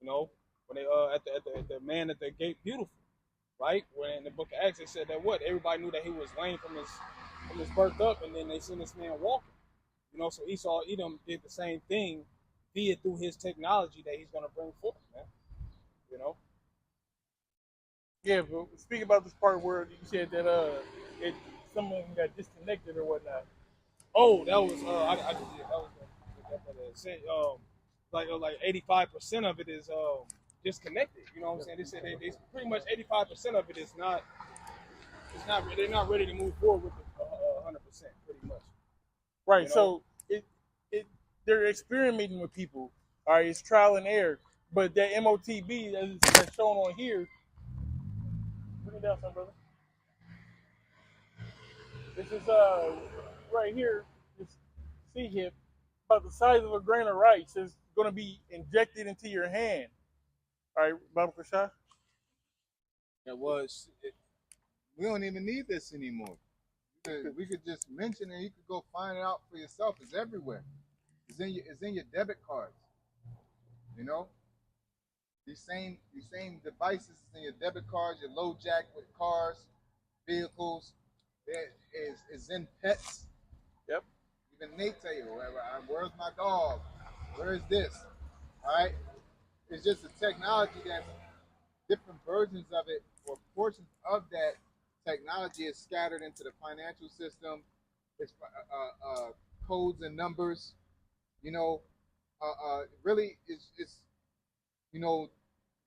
You know, when they at the man at the gate, beautiful, right? When in the book of Acts they said that everybody knew that he was lame from his birth up, and then they seen this man walking. You know, so Esau Edom did the same thing, be it through his technology that he's going to bring forth, man. You know. Yeah, but speak about this part where you said that someone got disconnected or whatnot. Oh, that was I just did that was like 85% of it is disconnected. You know what I'm saying? They said they pretty much 85% of it is not. It's not. They're not ready to move forward with the 100%, pretty much. Right. You know? So they're experimenting with people. All right, it's trial and error. But that MOTB that's shown on here, bring it down, son, brother. This is right here. This C hip about the size of a grain of rice is going to be injected into your hand. All right, Baba Kashah. That was. We don't even need this anymore. We could just mention it. You could go find it out for yourself. It's everywhere. It's in your debit cards. You know, these same devices is in your debit cards, your low jack with cars, vehicles. It is in pets. Yep. Even Nate tell you, where's my dog? Where is this? All right. It's just a technology that's different versions of it or portions of that technology is scattered into the financial system. It's codes and numbers. You know, really, it's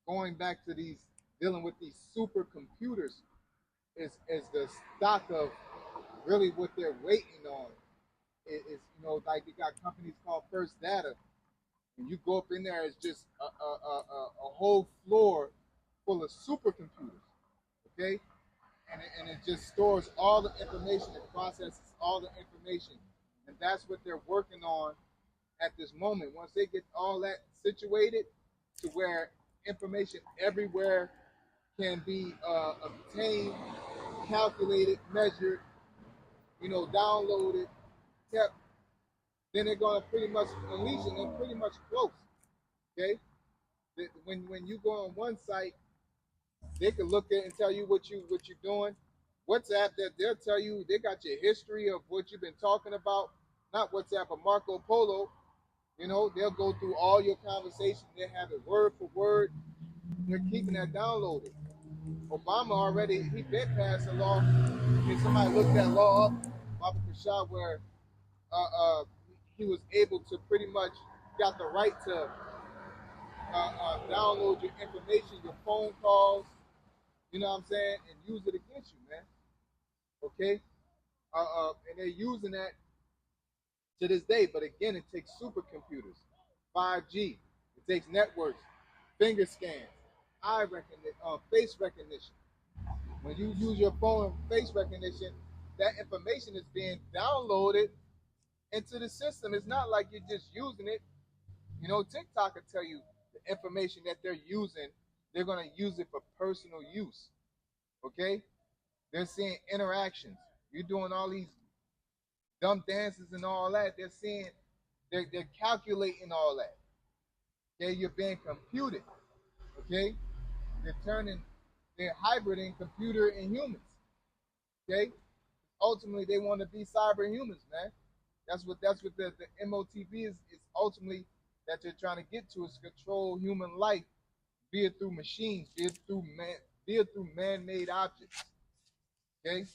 going back to these dealing with these supercomputers is the stock of really what they're waiting on. Is like you got companies called First Data, and you go up in there, it's just a whole floor full of supercomputers. Okay, and it just stores all the information, it processes all the information, and that's what they're working on at this moment. Once they get all that situated to where information everywhere can be obtained, calculated, measured, downloaded, kept, then they're going to pretty much unleash it. They're pretty much close. Okay, when you go on one site, they can look at and tell you what you're doing. WhatsApp, that they'll tell you, they got your history of what you've been talking about. Not WhatsApp, but Marco Polo. They'll go through all your conversations. They have it word for word. They're keeping that downloaded. Obama already, he been passed a law. If somebody looked that law up, Baba Kashab, where he was able to pretty much got the right to download your information, your phone calls, you know what I'm saying, and use it against you, man. Okay? And they're using that to this day. But again, it takes supercomputers, 5G. It takes networks, finger scans, eye recognition, face recognition. When you use your phone face recognition, that information is being downloaded into the system. It's not like you're just using it. TikTok will tell you the information that they're using. They're going to use it for personal use. Okay? They're seeing interactions. You're doing all these dumb dances and all that. They're seeing, they're calculating all that. Okay? You're being computed. Okay? They're hybriding computer and humans. Okay? Ultimately, they want to be cyber humans, man. That's what the MOTB is ultimately that they're trying to get to, is control human life, be it through machines, be it through man-made objects. Okay?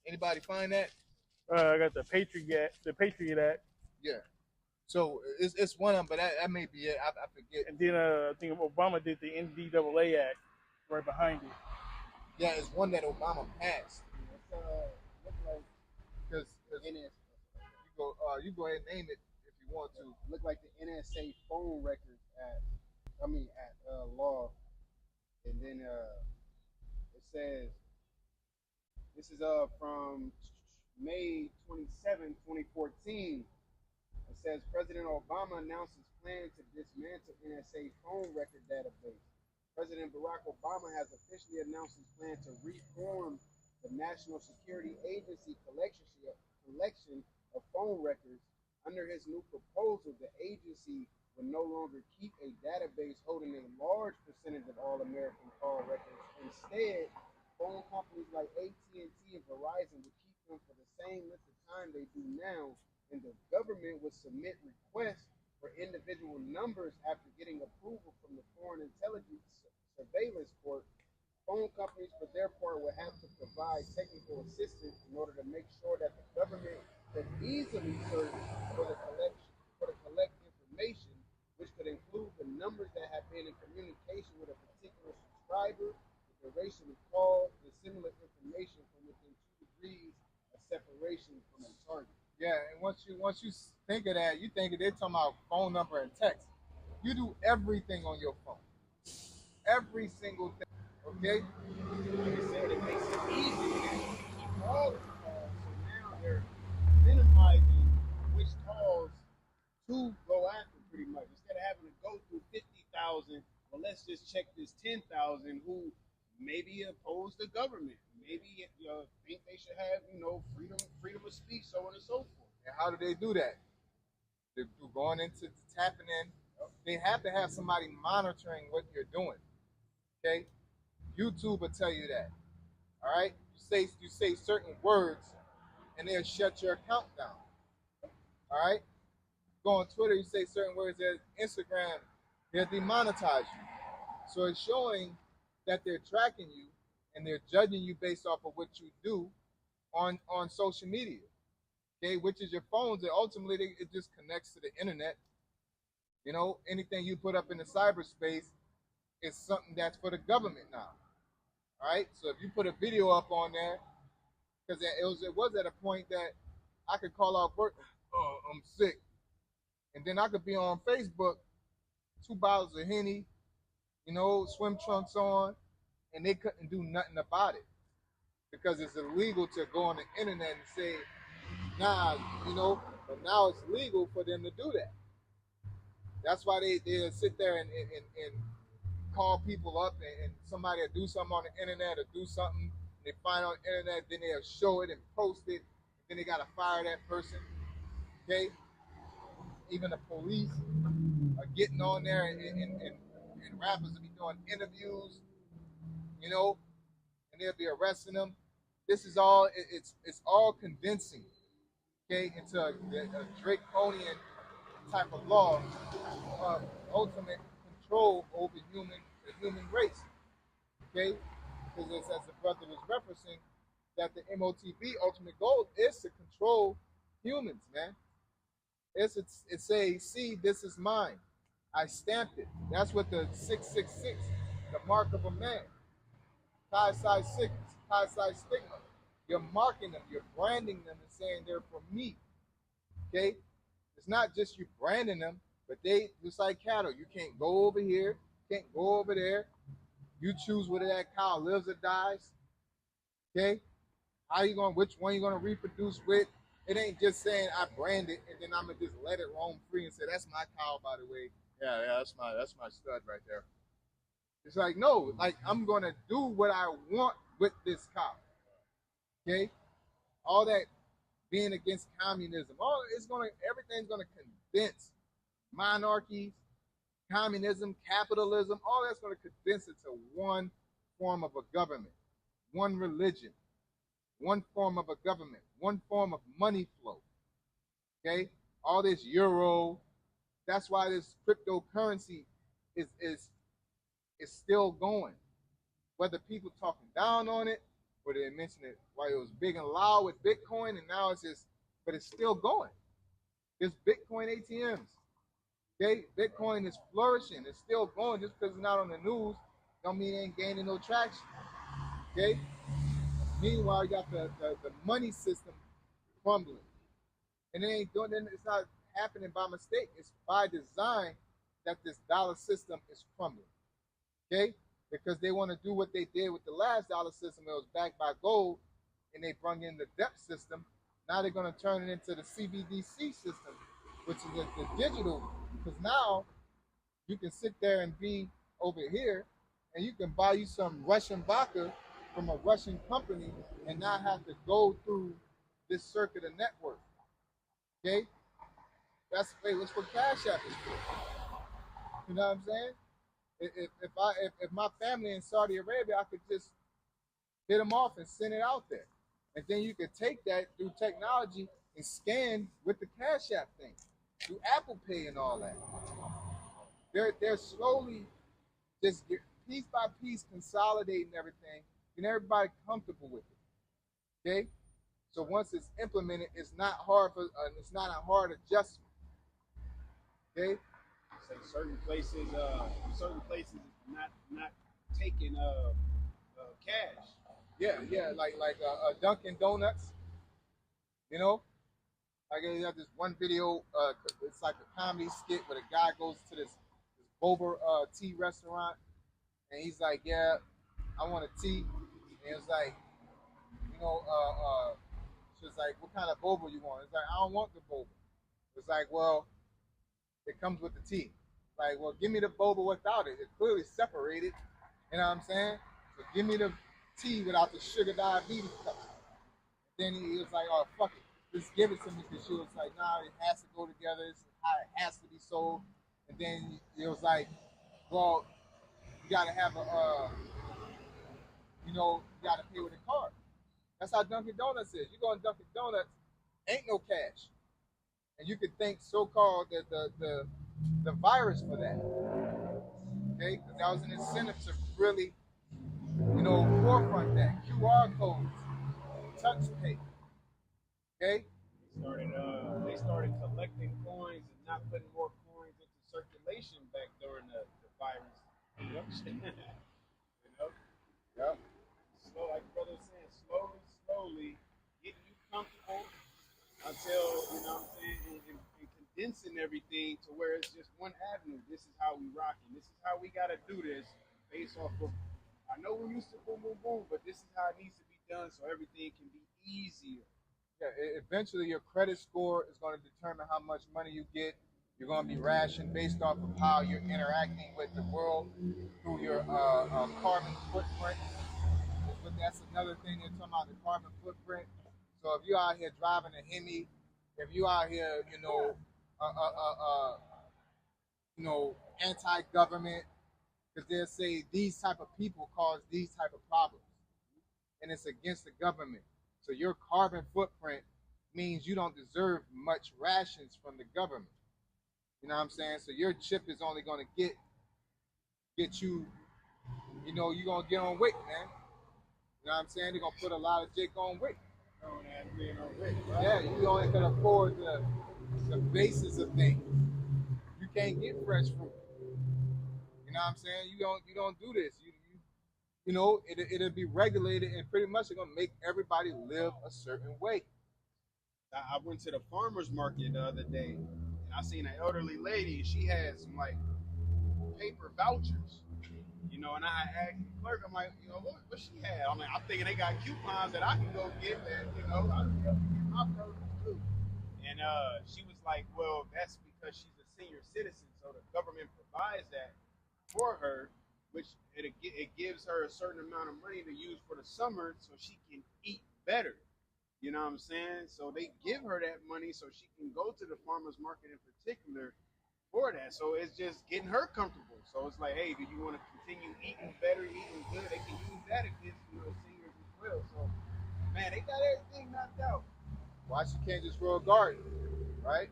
Anybody find that? I got the Patriot Act. Yeah. So it's one of them, but that may be it. I forget. And then I think Obama did the NDAA Act. right behind it. Yeah, it's one that Obama passed. It's look like Because NS. you go ahead and name it if you want to. Look like the NSA phone records at law, and then it says this is from May 27, 2014. It says President Obama announces plan to dismantle NSA phone record database. President Barack Obama has officially announced his plan to reform the National Security Agency collection of phone records. Under his new proposal, the agency will no longer keep a database holding a large percentage of all American call records. Instead, phone companies like AT&T and Verizon will keep them for the same length of time they do now, and the government would submit requests for individual numbers after getting approval from the Foreign Intelligence Surveillance Court. Phone companies, for their part, will have to provide technical assistance in order to make sure that the government can easily search for the collect information, which could include the numbers that have been in communication with a particular subscriber, the duration of calls, and similar information from within 2 degrees of separation from a target. Yeah, and once you think of that, you think they're talking about phone number and text. You do everything on your phone. Every single thing. Okay? Like I said, it makes it easy to keep all the calls. So now they're minimizing which calls to go after, pretty much. Instead of having to go through 50,000, well, let's just check this 10,000 who maybe oppose the government, maybe think they should have freedom of speech, so on and so forth. And how do they do that? They're going into tapping in. They have to have somebody monitoring what you're doing. Okay? YouTube will tell you that. All right? You say certain words, and they'll shut your account down. All right? Go on Twitter, you say certain words. There's Instagram, they'll demonetize you. So it's showing that they're tracking you and they're judging you based off of what you do on social media. Okay, which is your phones, and ultimately it just connects to the internet. You know, anything you put up in the cyberspace is something that's for the government now. All right, so if you put a video up on there, because it was at a point that I could call off work, oh, I'm sick, and then I could be on Facebook, 2 bottles of Henny, swim trunks on, and they couldn't do nothing about it because it's illegal to go on the internet and say, nah, but now it's legal for them to do that. That's why they'll sit there and call people up and somebody will do something on the internet or do something, they find on the internet, then they'll show it and post it, and then they got to fire that person, okay? Even the police are getting on there and rappers will be doing interviews, and they'll be arresting them. This is all, it's all condensing, okay, into a draconian type of law of ultimate control over the human race, okay? Because as the brother was referencing, that the MOTB ultimate goal is to control humans, man. It's say, see, this is mine. I stamped it. That's what the 666, the mark of a man. Chi Psi stigma. You're marking them, you're branding them and saying they're for me. Okay? It's not just you branding them, but they just like cattle. You can't go over here, can't go over there. You choose whether that cow lives or dies. Okay? Which one you gonna reproduce with? It ain't just saying I brand it and then I'm gonna just let it roam free and say that's my cow, by the way. Yeah, that's my stud right there. It's like, no, like I'm gonna do what I want with this cow. Okay? All that being against communism, everything's gonna condense monarchies, communism, capitalism, all that's gonna condense it to one form of a government, one religion, one form of a government, one form of money flow. Okay? All this euro, that's why this cryptocurrency is still going. Whether people talking down on it, or they mentioned it while it was big and loud with Bitcoin, and now it's just, but it's still going. There's Bitcoin ATMs. Okay? Bitcoin is flourishing. It's still going just because it's not on the news. don't mean it ain't gaining no traction. Okay? Meanwhile, you got the money system crumbling. And it ain't doing it's not happening by mistake. It's by design that this dollar system is crumbling. Okay? Because they want to do what they did with the last dollar system. It was backed by gold, and they brought in the debt system. Now they're going to turn it into the CBDC system, which is the digital. Because now you can sit there and be over here, and you can buy you some Russian vodka from a Russian company and not have to go through this circuit of network. Okay? That's what Cash App is for. You know what I'm saying? If my family in Saudi Arabia, I could just hit them off and send it out there, and then you could take that through technology and scan with the Cash App thing, through Apple Pay and all that. They're slowly just piece by piece consolidating everything, and everybody comfortable with it. Okay, so once it's implemented, it's not hard it's not a hard adjustment. Okay. Say certain places not taking cash. Yeah, like Dunkin' Donuts. You know, like I got this one video. It's like a comedy skit where the guy goes to this boba tea restaurant, and he's like, "Yeah, I want a tea," and it's like, you know, she's like, "What kind of boba you want?" It's like, "I don't want the boba." It's like, "Well, it comes with the tea." Like, "Well, give me the boba without it. It's clearly separated." You know what I'm saying? So give me the tea without the sugar diabetes cups. Then he was like, "Oh, fuck it. Just give it to me," because she was like, "Nah, it has to go together. It's how it has to be sold." And then it was like, "Well, you got to have you got to pay with a card." That's how Dunkin' Donuts is. You go in Dunkin' Donuts, ain't no cash. And you could thank so-called the virus for that. Okay? Because that was an incentive to really, forefront that. QR codes, touch pay. Okay? They started collecting coins and not putting more coins into circulation back during the virus eruption. Yep. So like brother was saying, slowly getting you comfortable until, what I'm saying, and condensing everything to where it's just one avenue. This is how we rocking. This is how we gotta do this based off of, I know we're used to boom, boom, boom, but this is how it needs to be done so everything can be easier. Yeah, eventually your credit score is going to determine how much money you get. You're going to be rationed based off of how you're interacting with the world through your carbon footprint. But that's another thing they're talking about, the carbon footprint. So if you're out here driving a Hemi, if you're out here, anti-government, because they'll say these type of people cause these type of problems, and it's against the government. So your carbon footprint means you don't deserve much rations from the government. You know what I'm saying? So your chip is only going to get you, you're going to get on weight, man. You know what I'm saying? They're going to put a lot of Jake on weight. Right? Yeah, you only can afford the basis of things. You can't get fresh fruit. You know what I'm saying? You don't do this. It'll be regulated, and pretty much it's gonna make everybody live a certain way. I went to the farmer's market the other day, and I seen an elderly lady. She had some like paper vouchers, and I asked the clerk, I'm like, what she had? I'm thinking they got coupons that I can go get that, I can go get my produce too. And she was like, well, that's because she's a senior citizen, so the government provides that for her, which it gives her a certain amount of money to use for the summer so she can eat better. You know what I'm saying? So they give her that money so she can go to the farmer's market in particular for that. So it's just getting her comfortable. So it's like, hey, do you want to continue eating better, eating good? They can use that against seniors as well. So man, they got everything knocked out. Why she can't just grow a garden, right?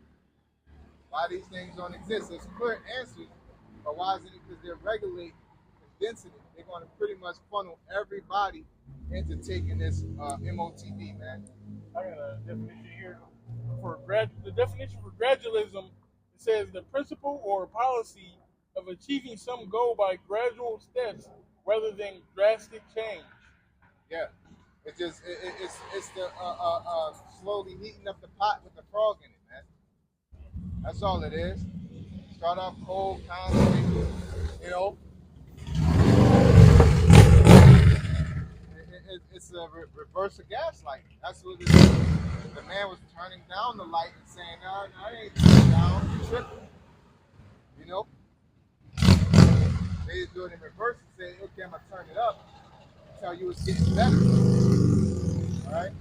Why these things don't exist? There's clear answers, but why isn't it? Because they're regulating, condensing it. They're going to pretty much funnel everybody into taking this MOTB, man. I got a definition here for the definition for gradualism. It says the principle or policy of achieving some goal by gradual steps rather than drastic change. Yeah. It's the slowly heating up the pot with the frog in it, man. That's all it is. Start off cold, constantly, you know. It's a reverse of gaslighting. That's what it is. The man was turning down the light and saying, "No, no, it ain't turning down. You tripping." You know. They do it in reverse and say, "Okay, I'm gonna turn it up. Tell you it's getting better." All right.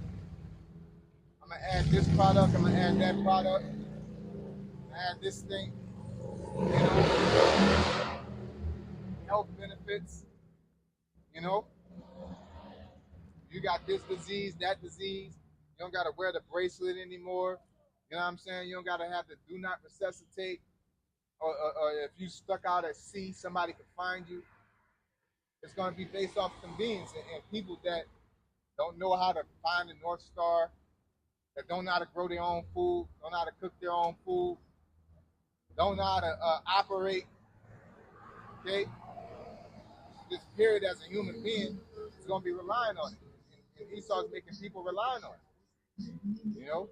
I'm gonna add this product. I'm gonna add that product. Add this thing. You know, health benefits. You know, you got this disease, that disease. You don't gotta wear the bracelet anymore. You know what I'm saying? You don't gotta have the do not resuscitate. Or if you stuck out at sea, somebody could find you. It's gonna be based off convenience and people that don't know how to find the North Star, that don't know how to grow their own food, don't know how to cook their own food, don't know how to operate. Okay, this period as a human being is gonna be relying on it, and Esau's making people relying on it. You know,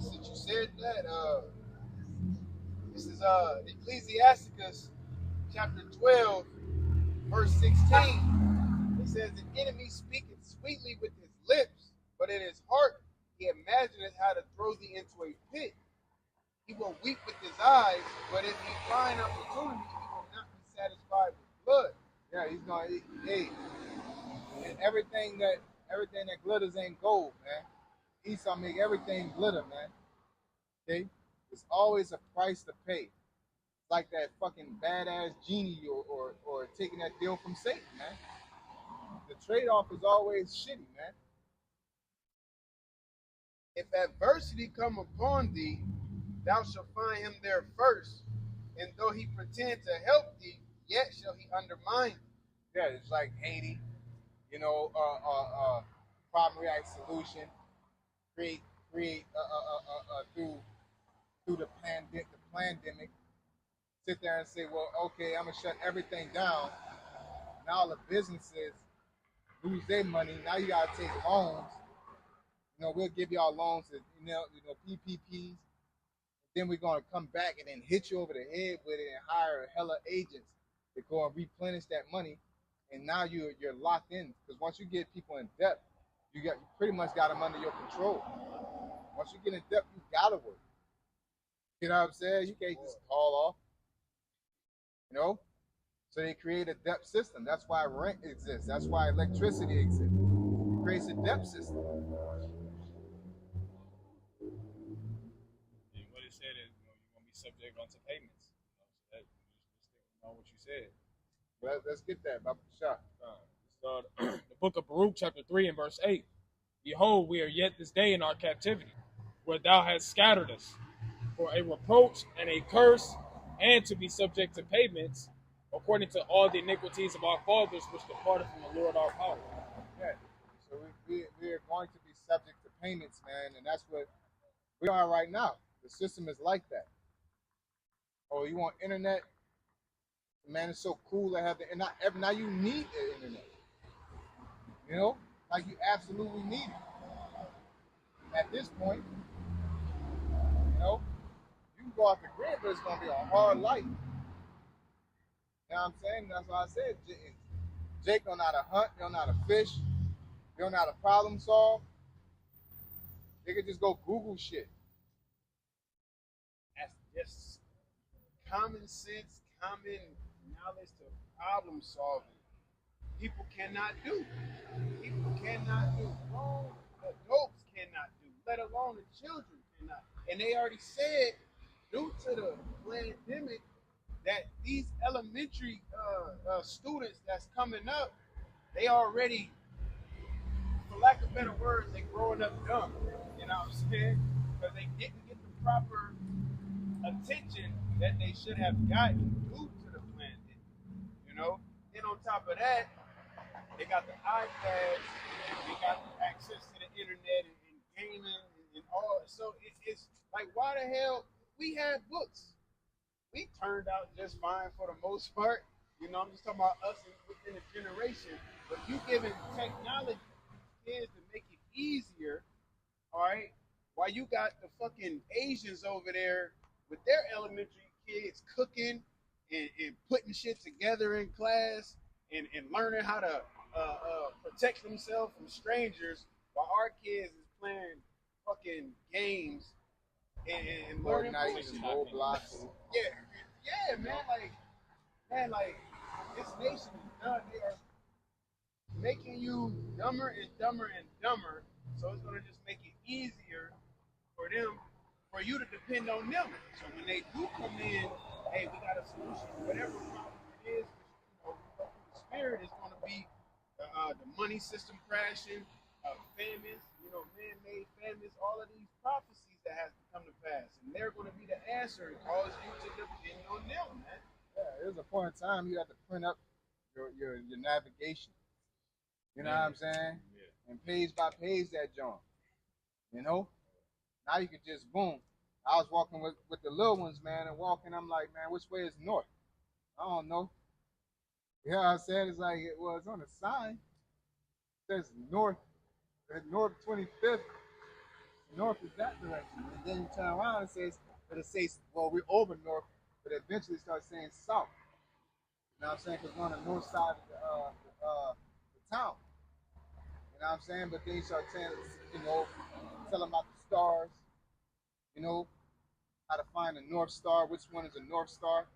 Since you said that, this is Ecclesiasticus chapter 12, verse 16. It says, "The enemy speaketh sweetly with his lips, but in his heart he imagineth how to throw thee into a pit. He will weep with his eyes, but if he find opportunity, he will not be satisfied with blood." yeah, he's gonna eat. Hey, and everything that glitters ain't gold, man. Esau make everything glitter, man. Okay, there's always a price to pay. Like that fucking badass genie or taking that deal from Satan, man. The trade-off is always shitty, man. If adversity come upon thee, thou shalt find him there first. And though he pretend to help thee, yet shall he undermine thee. Yeah, it's like Haiti, you know, problem react solution, create through the pandemic. Sit there and say, well, okay, I'm gonna shut everything down. Now all the businesses lose their money. Now you gotta take loans. You know, we'll give y'all loans, PPPs. Then we're gonna come back and then hit you over the head with it and hire hella agents to go and replenish that money. And now you're locked in because once you get people in debt, you pretty much got them under your control. Once you get in debt, you gotta work. You know what I'm saying? You can't just call off. You know? So they create a debt system. That's why rent exists. That's why electricity exists. It creates a debt system. And what it said is, you're gonna be subject unto payments. So that just think on what you said. Let's get that, Baba Shah. The book of Baruch, chapter 3 and verse 8. Behold, we are yet this day in our captivity, where thou hast scattered us, for a reproach and a curse, and to be subject to payments, according to all the iniquities of our fathers, which departed from the Lord our power. Yeah. So we are going to be subject to payments, man, and that's what we are right now. The system is like that. Oh, you want internet? Man, it's so cool to have the internet. Now you need the internet. You know, like you absolutely need it. At this point, you know, you can go off the grid, but it's gonna be a hard life. You know what I'm saying? That's why I said Jake don't know how to hunt, they don't know how to fish, they don't know how to problem solve. They could just go Google shit. That's just common sense, common knowledge to problem solving. People cannot do. People cannot do. Grown adults cannot do, let alone the children cannot. And they already said, due to the pandemic, that these elementary students that's coming up, they already, for lack of better words, they growing up dumb. You know what I'm saying? Because they didn't get the proper attention that they should have gotten due to the pandemic. You know? Then on top of that, they got the iPads, they got access to the internet and gaming and all. So it's like, why the hell? We had books. We turned out just fine for the most part. You know, I'm just talking about us within a generation. But you giving technology to kids to make it easier, all right? While you got the fucking Asians over there with their elementary kids cooking and putting shit together in class and learning how to protect themselves from strangers, while our kids is playing fucking games and learning Fortnite and Roblox. Yeah, yeah, man, like this nation is done. They are making you dumber and dumber and dumber. So it's gonna just make it easier for them, for you to depend on them. So when they do come in, hey, we got a solution, whatever problem it is, the spirit is gonna be the money system crashing, famines, man-made famines, all of these prophecies that has to come to pass, and they're gonna be the answer and cause you to depend on them, man. Yeah, there's a point in time you have to print up your navigation. You know what I'm saying? Yeah. And page by page that joint. You know? Now you can just boom. I was walking with the little ones, man, and walking, I'm like, man, which way is north? I don't know. Yeah, I said it's like it was on the sign. It says north 25th. North is that direction. And then you turn around and but it says, well, we're over north, but it eventually starts saying south. You know what I'm saying? Because we're on the north side of the town. You know what I'm saying? But then you start saying, tell them about the stars, how to find a North Star, which one is a North Star.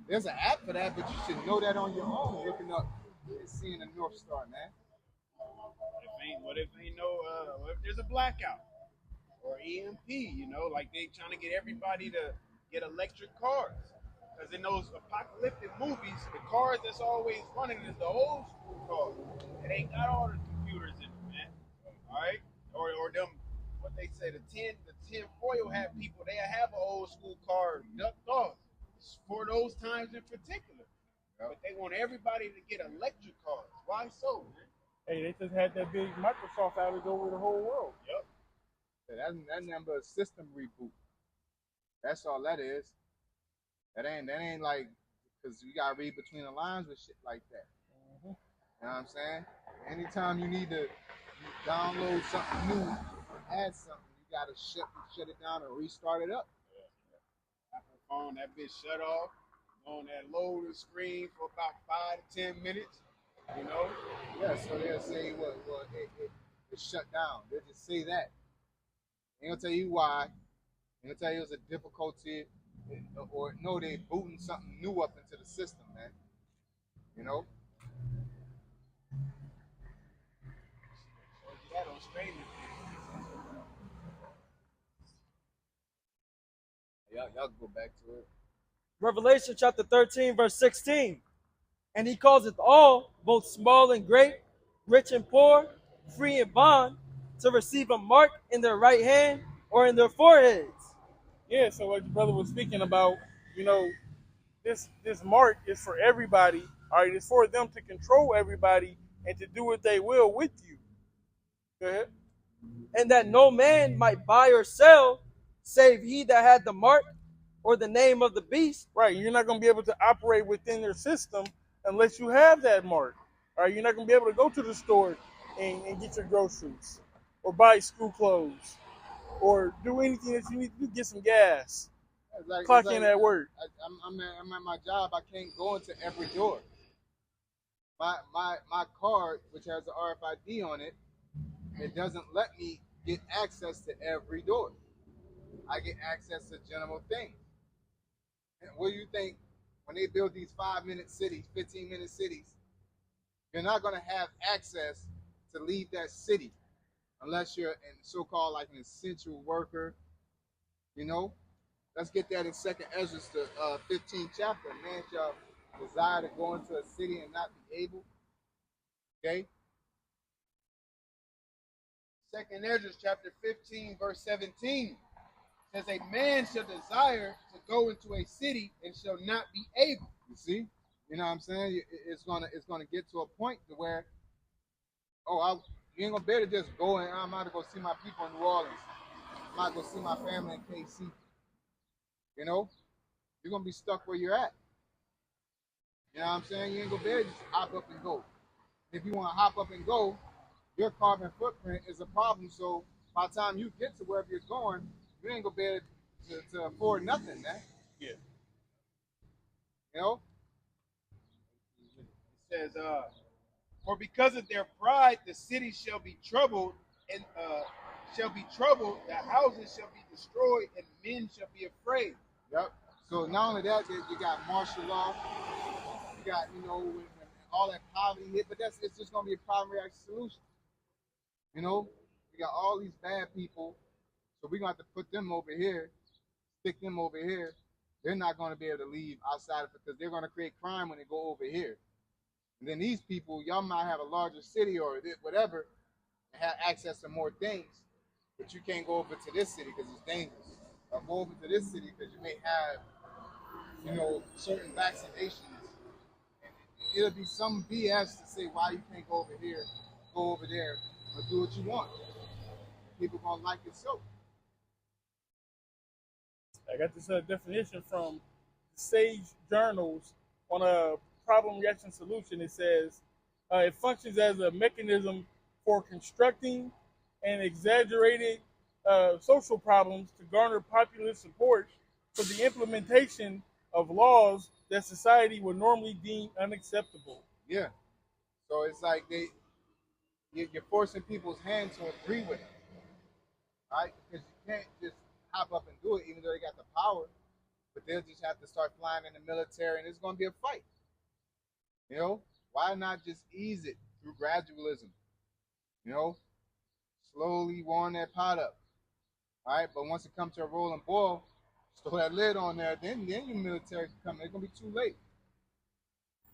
There's an app for that, but you should know that on your own, looking up and seeing a North Star, man. What if there's a blackout or EMP, like they trying to get everybody to get electric cars. Because in those apocalyptic movies, the cars that's always running is the old school cars. It ain't got all the computers in it, man. All right? Or them, what they say, the tin foil have people, they have an old school car ducked off for those times in particular. Yep. But they want everybody to get electric cars. Why so, man? Hey, they just had that big Microsoft outage over the whole world. Yep. Yeah, that number is system reboot. That's all that is. That ain't like, because you gotta read between the lines with shit like that. Mm-hmm. You know what I'm saying? Anytime you need to download something new, add something, you gotta shut it down and restart it up. Yeah. Apple phone, that bitch shut off on that loading screen for about 5 to 10 minutes. Yeah, so they'll say, well it shut down. They'll just say that. They ain't gonna tell you why. They gonna tell you it was a difficulty, or no, they booting something new up into the system, man. Y'all go back to it. Revelation chapter 13, verse 16. And he causeth all, both small and great, rich and poor, free and bond, to receive a mark in their right hand or in their foreheads. Yeah, so what your brother was speaking about, this mark is for everybody. All right, it's for them to control everybody and to do what they will with you. Go ahead. And that no man might buy or sell, save he that had the mark or the name of the beast. Right, you're not going to be able to operate within their system unless you have that mark. All right, you're not going to be able to go to the store and get your groceries or buy school clothes or do anything that you need to do, get some gas. Clock in at work. I'm at my job. I can't go into every door. My card, which has the RFID on it, it doesn't let me get access to every door. I get access to general things. And what do you think when they build these 5-minute cities, 15-minute cities? You're not going to have access to leave that city unless you're in so-called like an essential worker. Let's get that in 2nd Ezra, the 15th chapter. Man shall desire to go into a city and not be able. Okay? 2nd Ezra chapter 15, verse 17 says, a man shall desire to go into a city and shall not be able. You see? You know what I'm saying? It's gonna get to a point to where, you ain't gonna be able to just go and I'm out to go see my people in New Orleans. I'm out to go see my family in KC. You're gonna be stuck where you're at. You know what I'm saying? You ain't gonna be able to just hop up and go. If you want to hop up and go, your carbon footprint is a problem. So by the time you get to wherever you're going, you ain't gonna be able to afford nothing, man. Yeah. You know? It says, for because of their pride, the city shall be troubled, and the houses shall be destroyed, and men shall be afraid. Yep. So not only that, you got martial law, you got, when all that poverty hit, but it's just gonna be a problem reaction solution. You know, we got all these bad people, so we're gonna have to put them over here, stick them over here. They're not gonna be able to leave outside of it because they're gonna create crime when they go over here. And then these people, y'all might have a larger city or whatever, and have access to more things, but you can't go over to this city because it's dangerous. Or go over to this city because you may have, certain vaccinations. And it'll be some BS to say why you can't go over here, go over there, or do what you want. People gonna like it so. I got this definition from Sage Journals on a problem reaction solution. It says it functions as a mechanism for constructing and exaggerating social problems to garner popular support for the implementation of laws that society would normally deem unacceptable. Yeah. So it's like you're forcing people's hand to agree with it, right? Because you can't just hop up and do it, even though they got the power. But they'll just have to start flying in the military, and it's going to be a fight. You know, why not just ease it through gradualism? You know, slowly warm that pot up. All right, but once it comes to a rolling boil, throw that lid on there. Then your military can come. It's gonna be too late.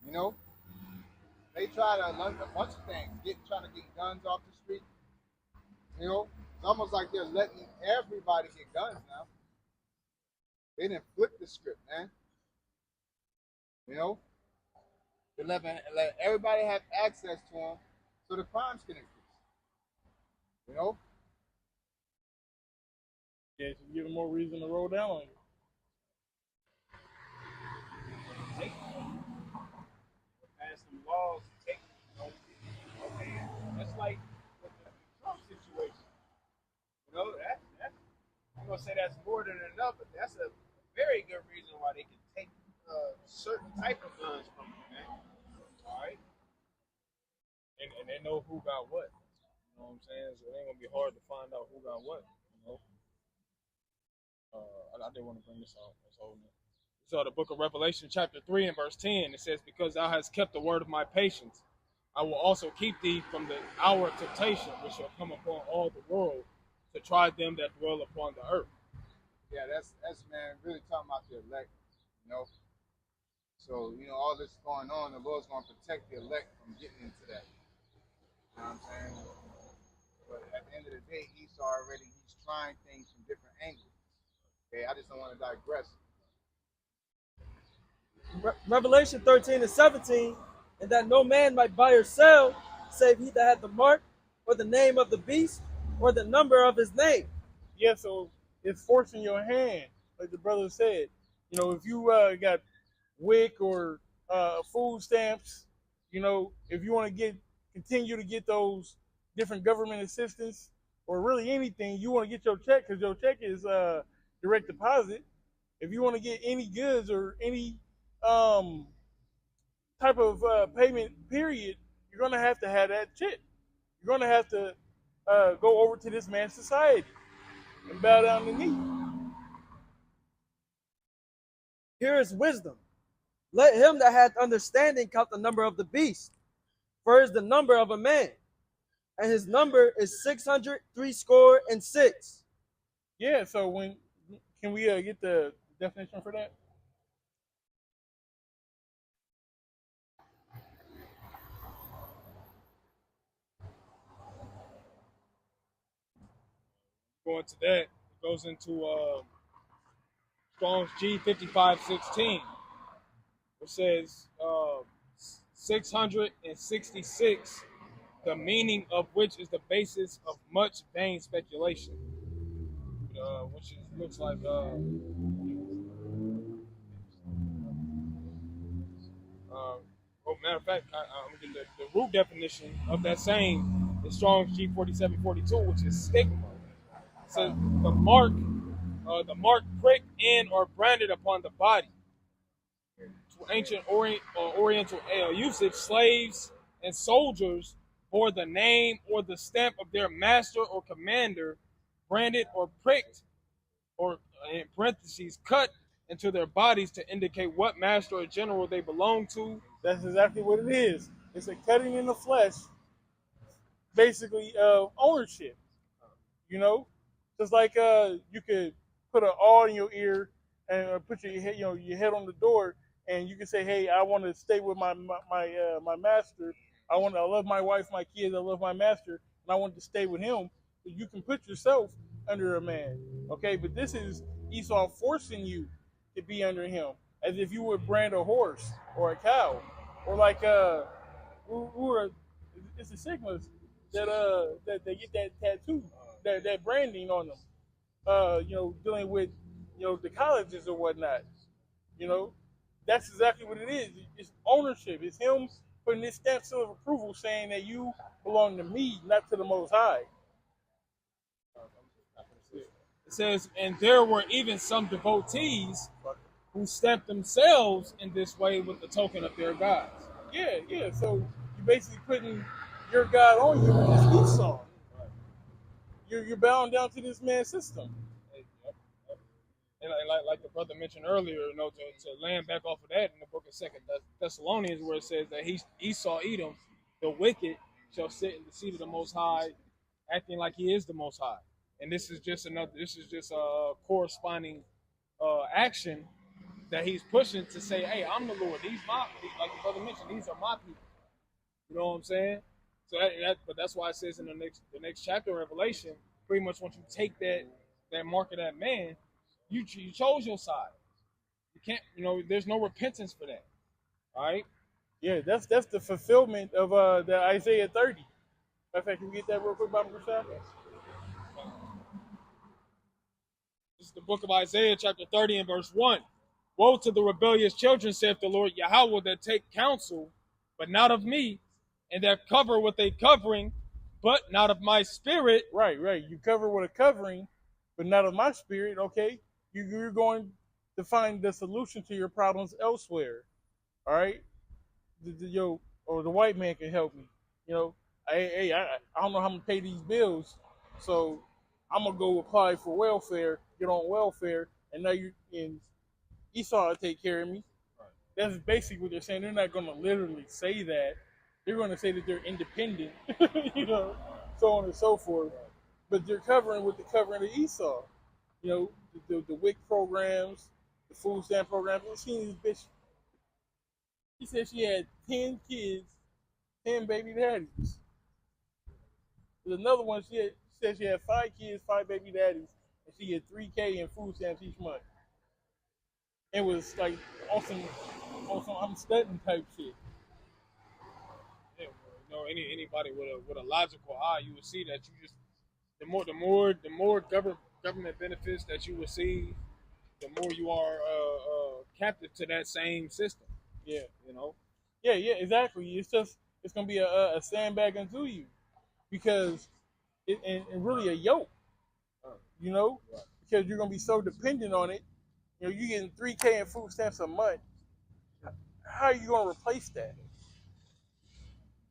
You know, they try to learn a bunch of things, trying to get guns off the street. You know, it's almost like they're letting everybody get guns now. They didn't flip the script, man. You know, they let everybody have access to them, so the crimes can increase. You know. Yeah, to give them more reason to roll down on you. Pass some laws, okay, that's like with the Trump situation. I'm gonna say that's more than enough, but that's a very good reason why they can take certain type of guns from you, man. All right. And they know who got what. You know what I'm saying? So it ain't gonna be hard to find out who got what. I did want to bring this out. So the book of Revelation, chapter 3 and verse 10, it says, because thou hast kept the word of my patience, I will also keep thee from the hour of temptation, which shall come upon all the world to try them that dwell upon the earth. Yeah, that's man, really talking about the elect, you know. So, all this going on, the Lord's gonna protect the elect from getting into that. You know what I'm saying? But at the end of the day, he's trying things from different angles. Okay, I just don't want to digress. Revelation 13 and 17, and that no man might buy or sell, save he that had the mark, or the name of the beast, or the number of his name. Yeah, so it's forcing your hand, like the brother said. If you got WIC or food stamps, if you want to continue to get those different government assistance or really anything, you want to get your check because your check is direct deposit. If you want to get any goods or any type of payment period, you're going to have that check. You're going to have to go over to this man's society and bow down the knee. Here is wisdom. Let him that hath understanding count the number of the beast, for it is the number of a man, and his number is 666. Yeah, so can we get the definition for that? Going to that, it goes into Strong's G5516. It says 666, the meaning of which is the basis of much vain speculation. Which looks like Well, matter of fact, I'm gonna get the root definition of that same is Strong's G4742, which is stigma. So the mark pricked in or branded upon the body. To ancient Oriental usage, slaves and soldiers bore the name or the stamp of their master or commander, branded or pricked, or in parentheses, cut into their bodies to indicate what master or general they belong to. That's exactly what it is. It's a cutting in the flesh, basically ownership. You know, just like you could put an awl in your ear and put your head, your head on the door, and you can say, "Hey, I want to stay with my master. I love my wife, my kids. I love my master, and I want to stay with him." So you can put yourself under a man, okay? But this is Esau forcing you to be under him, as if you would brand a horse or a cow, or like it's the Sigmas that they get that tattoo, that branding on them. Dealing with the colleges or whatnot. You know, that's exactly what it is. It's ownership. It's him putting this stamp seal of approval, saying that you belong to me, not to the Most High. It says, and there were even some devotees who stamped themselves in this way with the token of their gods. Yeah. So you're basically putting your God on you with this Esau. You're bound down to this man's system. And like the brother mentioned earlier, to land back off of that in the book of Second Thessalonians, where it says that Esau, Edom, the wicked, shall sit in the seat of the Most High, acting like he is the Most High. And this is just a corresponding action that he's pushing to say, hey, I'm the Lord. Like the brother mentioned, these are my people. You know what I'm saying? So but that's why it says in the next chapter of Revelation, pretty much once you take that mark of that man, you chose your side. You can't, there's no repentance for that. All right? Yeah, that's the fulfillment of the Isaiah 30. In fact, can we get that real quick, Bible Rashad? This is the book of Isaiah, chapter 30 and verse 1. Woe to the rebellious children, saith the Lord Yahweh, that take counsel, but not of me, and that cover with a covering, but not of my spirit. Right. You cover with a covering, but not of my spirit, okay? You're going to find the solution to your problems elsewhere. All right? Or the white man can help me. I don't know how I'm going to pay these bills, so I'm going to go apply for welfare, get on welfare, and now Esau will take care of me. That's basically what they're saying. They're not going to literally say that. They're going to say that they're independent, so on and so forth. But they're covering with the covering of Esau. The WIC programs, the food stamp programs. I've seen this bitch. She said she had 10 kids, 10 baby daddies. There's another one, she said she had 5 kids, 5 baby daddies, and she had $3K in food stamps each month. It was like on some I'm studying type shit. Yeah, anybody with a logical eye, you would see that the more government benefits that you receive, the more you are captive to that same system. Yeah. Yeah, exactly. It's gonna be a sandbag unto you, because and really a yoke. Because you're gonna be so dependent on it. You're getting $3K in food stamps a month. How are you gonna replace that?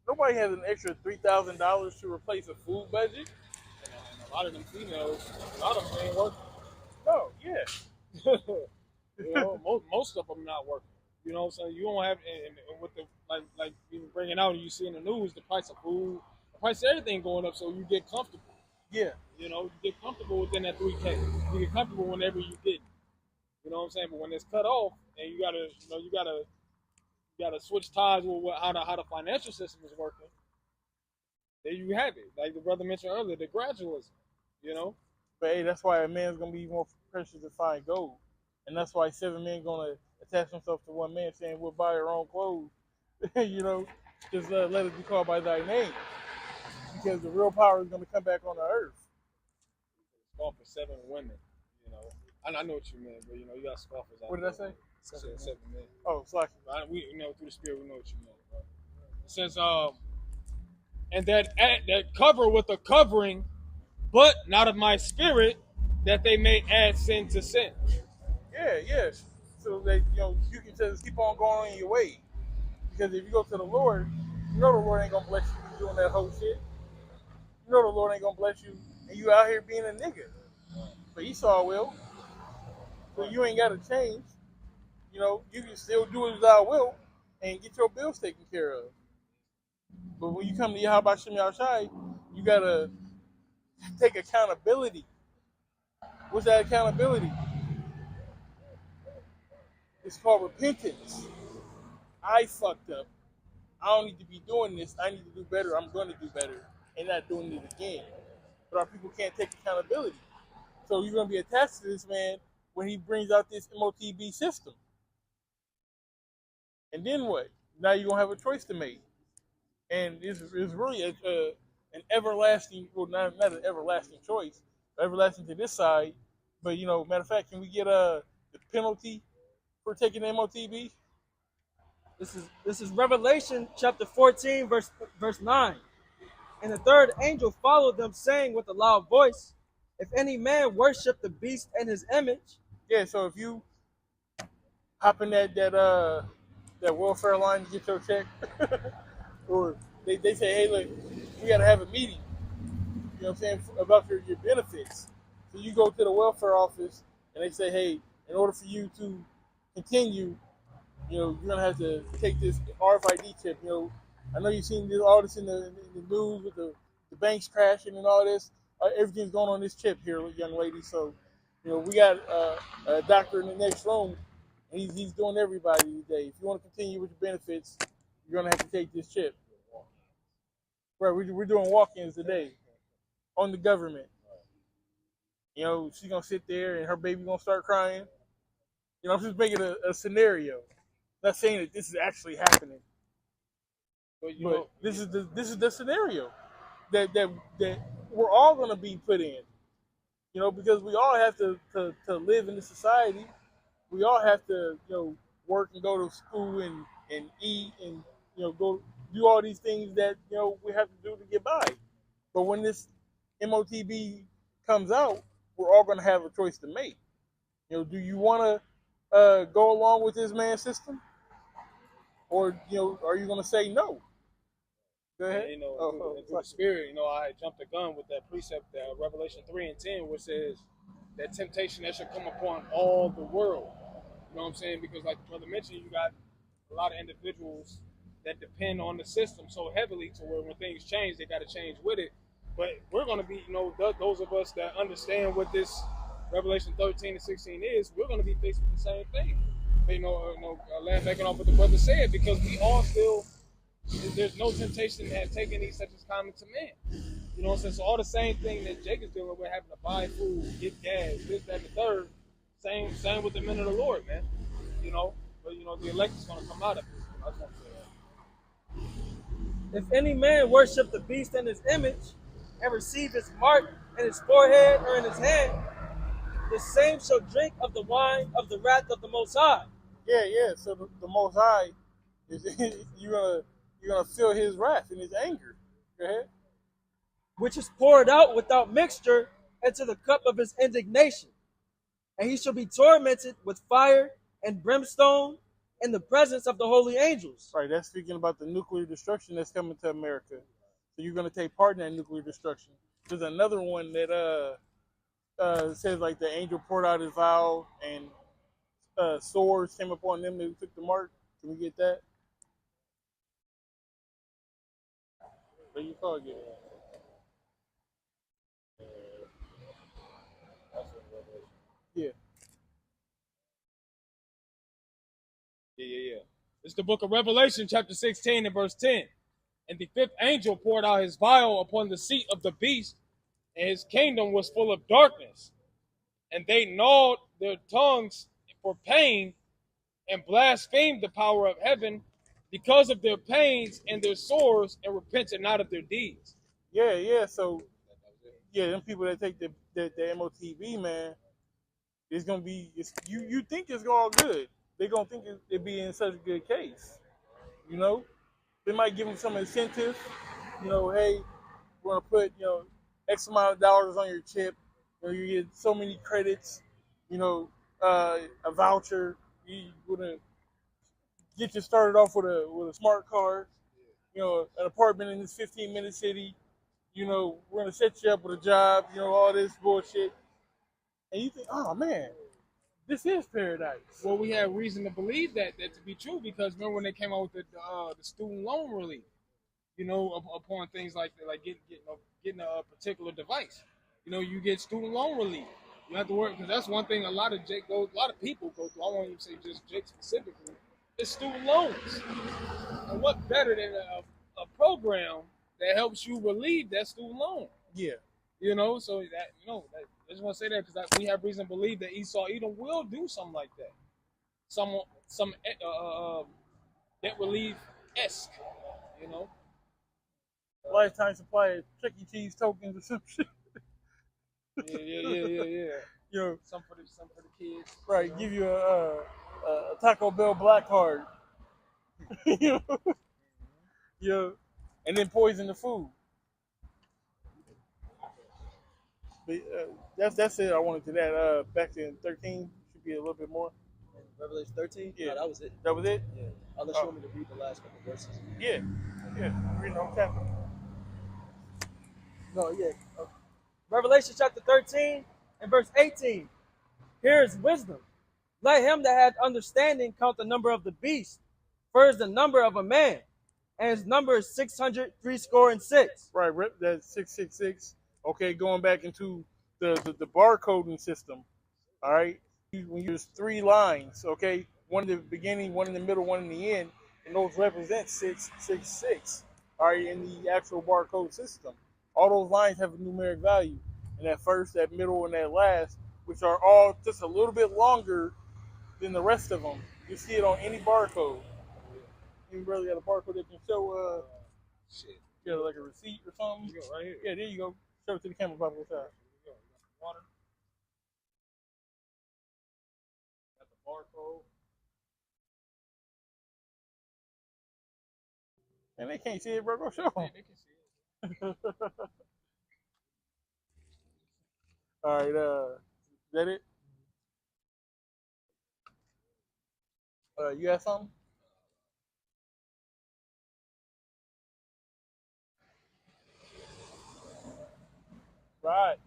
Nobody has an extra $3,000 to replace a food budget. And a lot of them females, a lot of them ain't working. No, yeah. Most of them not working. You know what I'm saying? You don't have, and with the like you bringing out, and you see in the news, the price of food, the price of everything going up, so you get comfortable. Yeah. You get comfortable within that 3K. You get comfortable whenever you get. You know what I'm saying? But when it's cut off, and you gotta switch ties with how the financial system is working. There you have it. Like the brother mentioned earlier, the gradualism. But hey, that's why a man's gonna be more precious to find gold, and that's why 7 men gonna attach themselves to one man, saying we'll buy our own clothes. Just let us be called by thy name, because the real power is gonna come back on the earth. It's going for 7 women. I know what you mean, but you got scoffers out there. What did I say? It says 7 men. Oh, it's like We know through the Spirit, we know what you meant. Right? It says, and that cover with a covering, but not of my spirit, that they may add sin to sin. yeah. So that you can just keep on going on your way. Because if you go to the Lord, you know the Lord ain't gonna bless you for doing that whole shit. You know the Lord ain't gonna bless you, and you out here being a nigga. But Esau will. So you ain't gotta change. You can still do as thou will and get your bills taken care of. But when you come to Yahawashim Yahushai, you gotta take accountability. What's that accountability? It's called repentance. I fucked up. I don't need to be doing this. I need to do better. I'm going to do better and not doing it again. But our people can't take accountability. So you're going to be attached to this man when he brings out this MOTB system. And then what? Now you're going to have a choice to make. And it's really an everlasting, well, not an everlasting choice, everlasting to this side. But, matter of fact, can we get the penalty for taking the MOTB? This is Revelation chapter 14, verse 9. And the third angel followed them, saying with a loud voice, if any man worship the beast and his image. Yeah, so if you hop in that welfare line to get your check, or they say, hey, look, we got to have a meeting, you know what I'm saying, about your benefits. So you go to the welfare office, and they say, hey, in order for you to continue, you're going to have to take this RFID chip. I know you've seen all this in the news with the banks crashing and all this. Everything's going on this chip here, young lady. So, we got a doctor in the next room, and he's doing everybody today. If you want to continue with your benefits, you're going to have to take this chip. Right, we're doing walk-ins today on the government. She's going to sit there, and her baby going to start crying. I'm just making a scenario. Not saying that this is actually happening, but this is the scenario that we're all going to be put in. Because we all have to live in this society. We all have to work and go to school and eat and go do all these things that we have to do to get by. But when this MOTB comes out, we're all going to have a choice to make. Do you want to go along with this man's system? Or are you going to say no? Go ahead. Through the Spirit, I jumped the gun with that precept, Revelation 3 and 10, which says that temptation that should come upon all the world. You know what I'm saying? Because like the brother mentioned, you got a lot of individuals that depend on the system so heavily to where when things change, they got to change with it. But we're going to be, those of us that understand what this Revelation 13 and 16 is, we're going to be faced with the same thing. Backing off what the brother said, because we all still, there's no temptation that has taken these such as common to man. You know what I'm saying? So all the same thing that Jake is dealing with, having to buy food, get gas, this, that, and the third, same with the men of the Lord, man. But the elect is going to come out of it. I just want to say that. If any man worship the beast and his image, and receive his mark in his forehead or in his hand, the same shall drink of the wine of the wrath of the Most High. Yeah. So the Most High is you're gonna feel His wrath and His anger. Go ahead. Which is poured out without mixture into the cup of His indignation, and he shall be tormented with fire and brimstone in the presence of the holy angels. Right. That's speaking about the nuclear destruction that's coming to America. So you're gonna take part in that nuclear destruction. There's another one that says like the angel poured out his vial and swords came upon them that took the mark. Can we get that? What you call it? Yeah. Yeah. It's the book of Revelation, chapter 16 and verse 10. And the fifth angel poured out his vial upon the seat of the beast, and his kingdom was full of darkness. And they gnawed their tongues for pain and blasphemed the power of heaven because of their pains and their sores, and repented not of their deeds. Yeah. So, them people that take the MOTB, man, it's gonna be. You think it's all good, they're gonna think it be in such a good case. You know, they might give them some incentive. You know, hey, we're gonna put X amount of dollars on your chip. You get so many credits. You know, a voucher. You're gonna get you started off with a smart card. An apartment in this 15-minute city. We're gonna set you up with a job. All this bullshit, and you think, oh man, this is paradise. Well, we have reason to believe that to be true because remember when they came out with the student loan relief, upon things like that, like getting a particular device, you get student loan relief. You have to work because that's one thing a lot of people go through. I won't even say just Jake specifically. It's student loans, and what better than a program that helps you relieve that student loan? Yeah. So I just want to say that because we have reason to believe that Esau Edom will do something like that. Some debt relief esque, Lifetime supply of Chuck E. Cheese tokens or some shit. Yeah. Some for the kids. Right, give you a Taco Bell black card. you know, and then poison the food. But, that's it. I wanted to that. Back to 13 should be a little bit more. Revelation 13? Yeah. No, that was it. That was it? Yeah. Unless you want me to read the last couple verses. Yeah. Read the whole chapter. No, yeah. Revelation chapter 13 and verse 18. Here is wisdom. Let him that hath understanding count the number of the beast, for is the number of a man, and his number is 666. Right, that's 666. Okay, going back into the barcoding system. All right, we use 3 lines. Okay, one in the beginning, one in the middle, one in the end, and those represent 666. All right, in the actual barcode system, all those lines have a numeric value, and that first, that middle, and that last, which are all just a little bit longer than the rest of them. You see it on any barcode. You really got a barcode that can show shit. You got like a receipt or something. You go right here. Yeah, there you go. Show it to the camera, Papa. What's that? Water. Got the barcode. And they can't see it, bro. Go show them. Yeah, they can see it. All right, is that it? You got something? Right.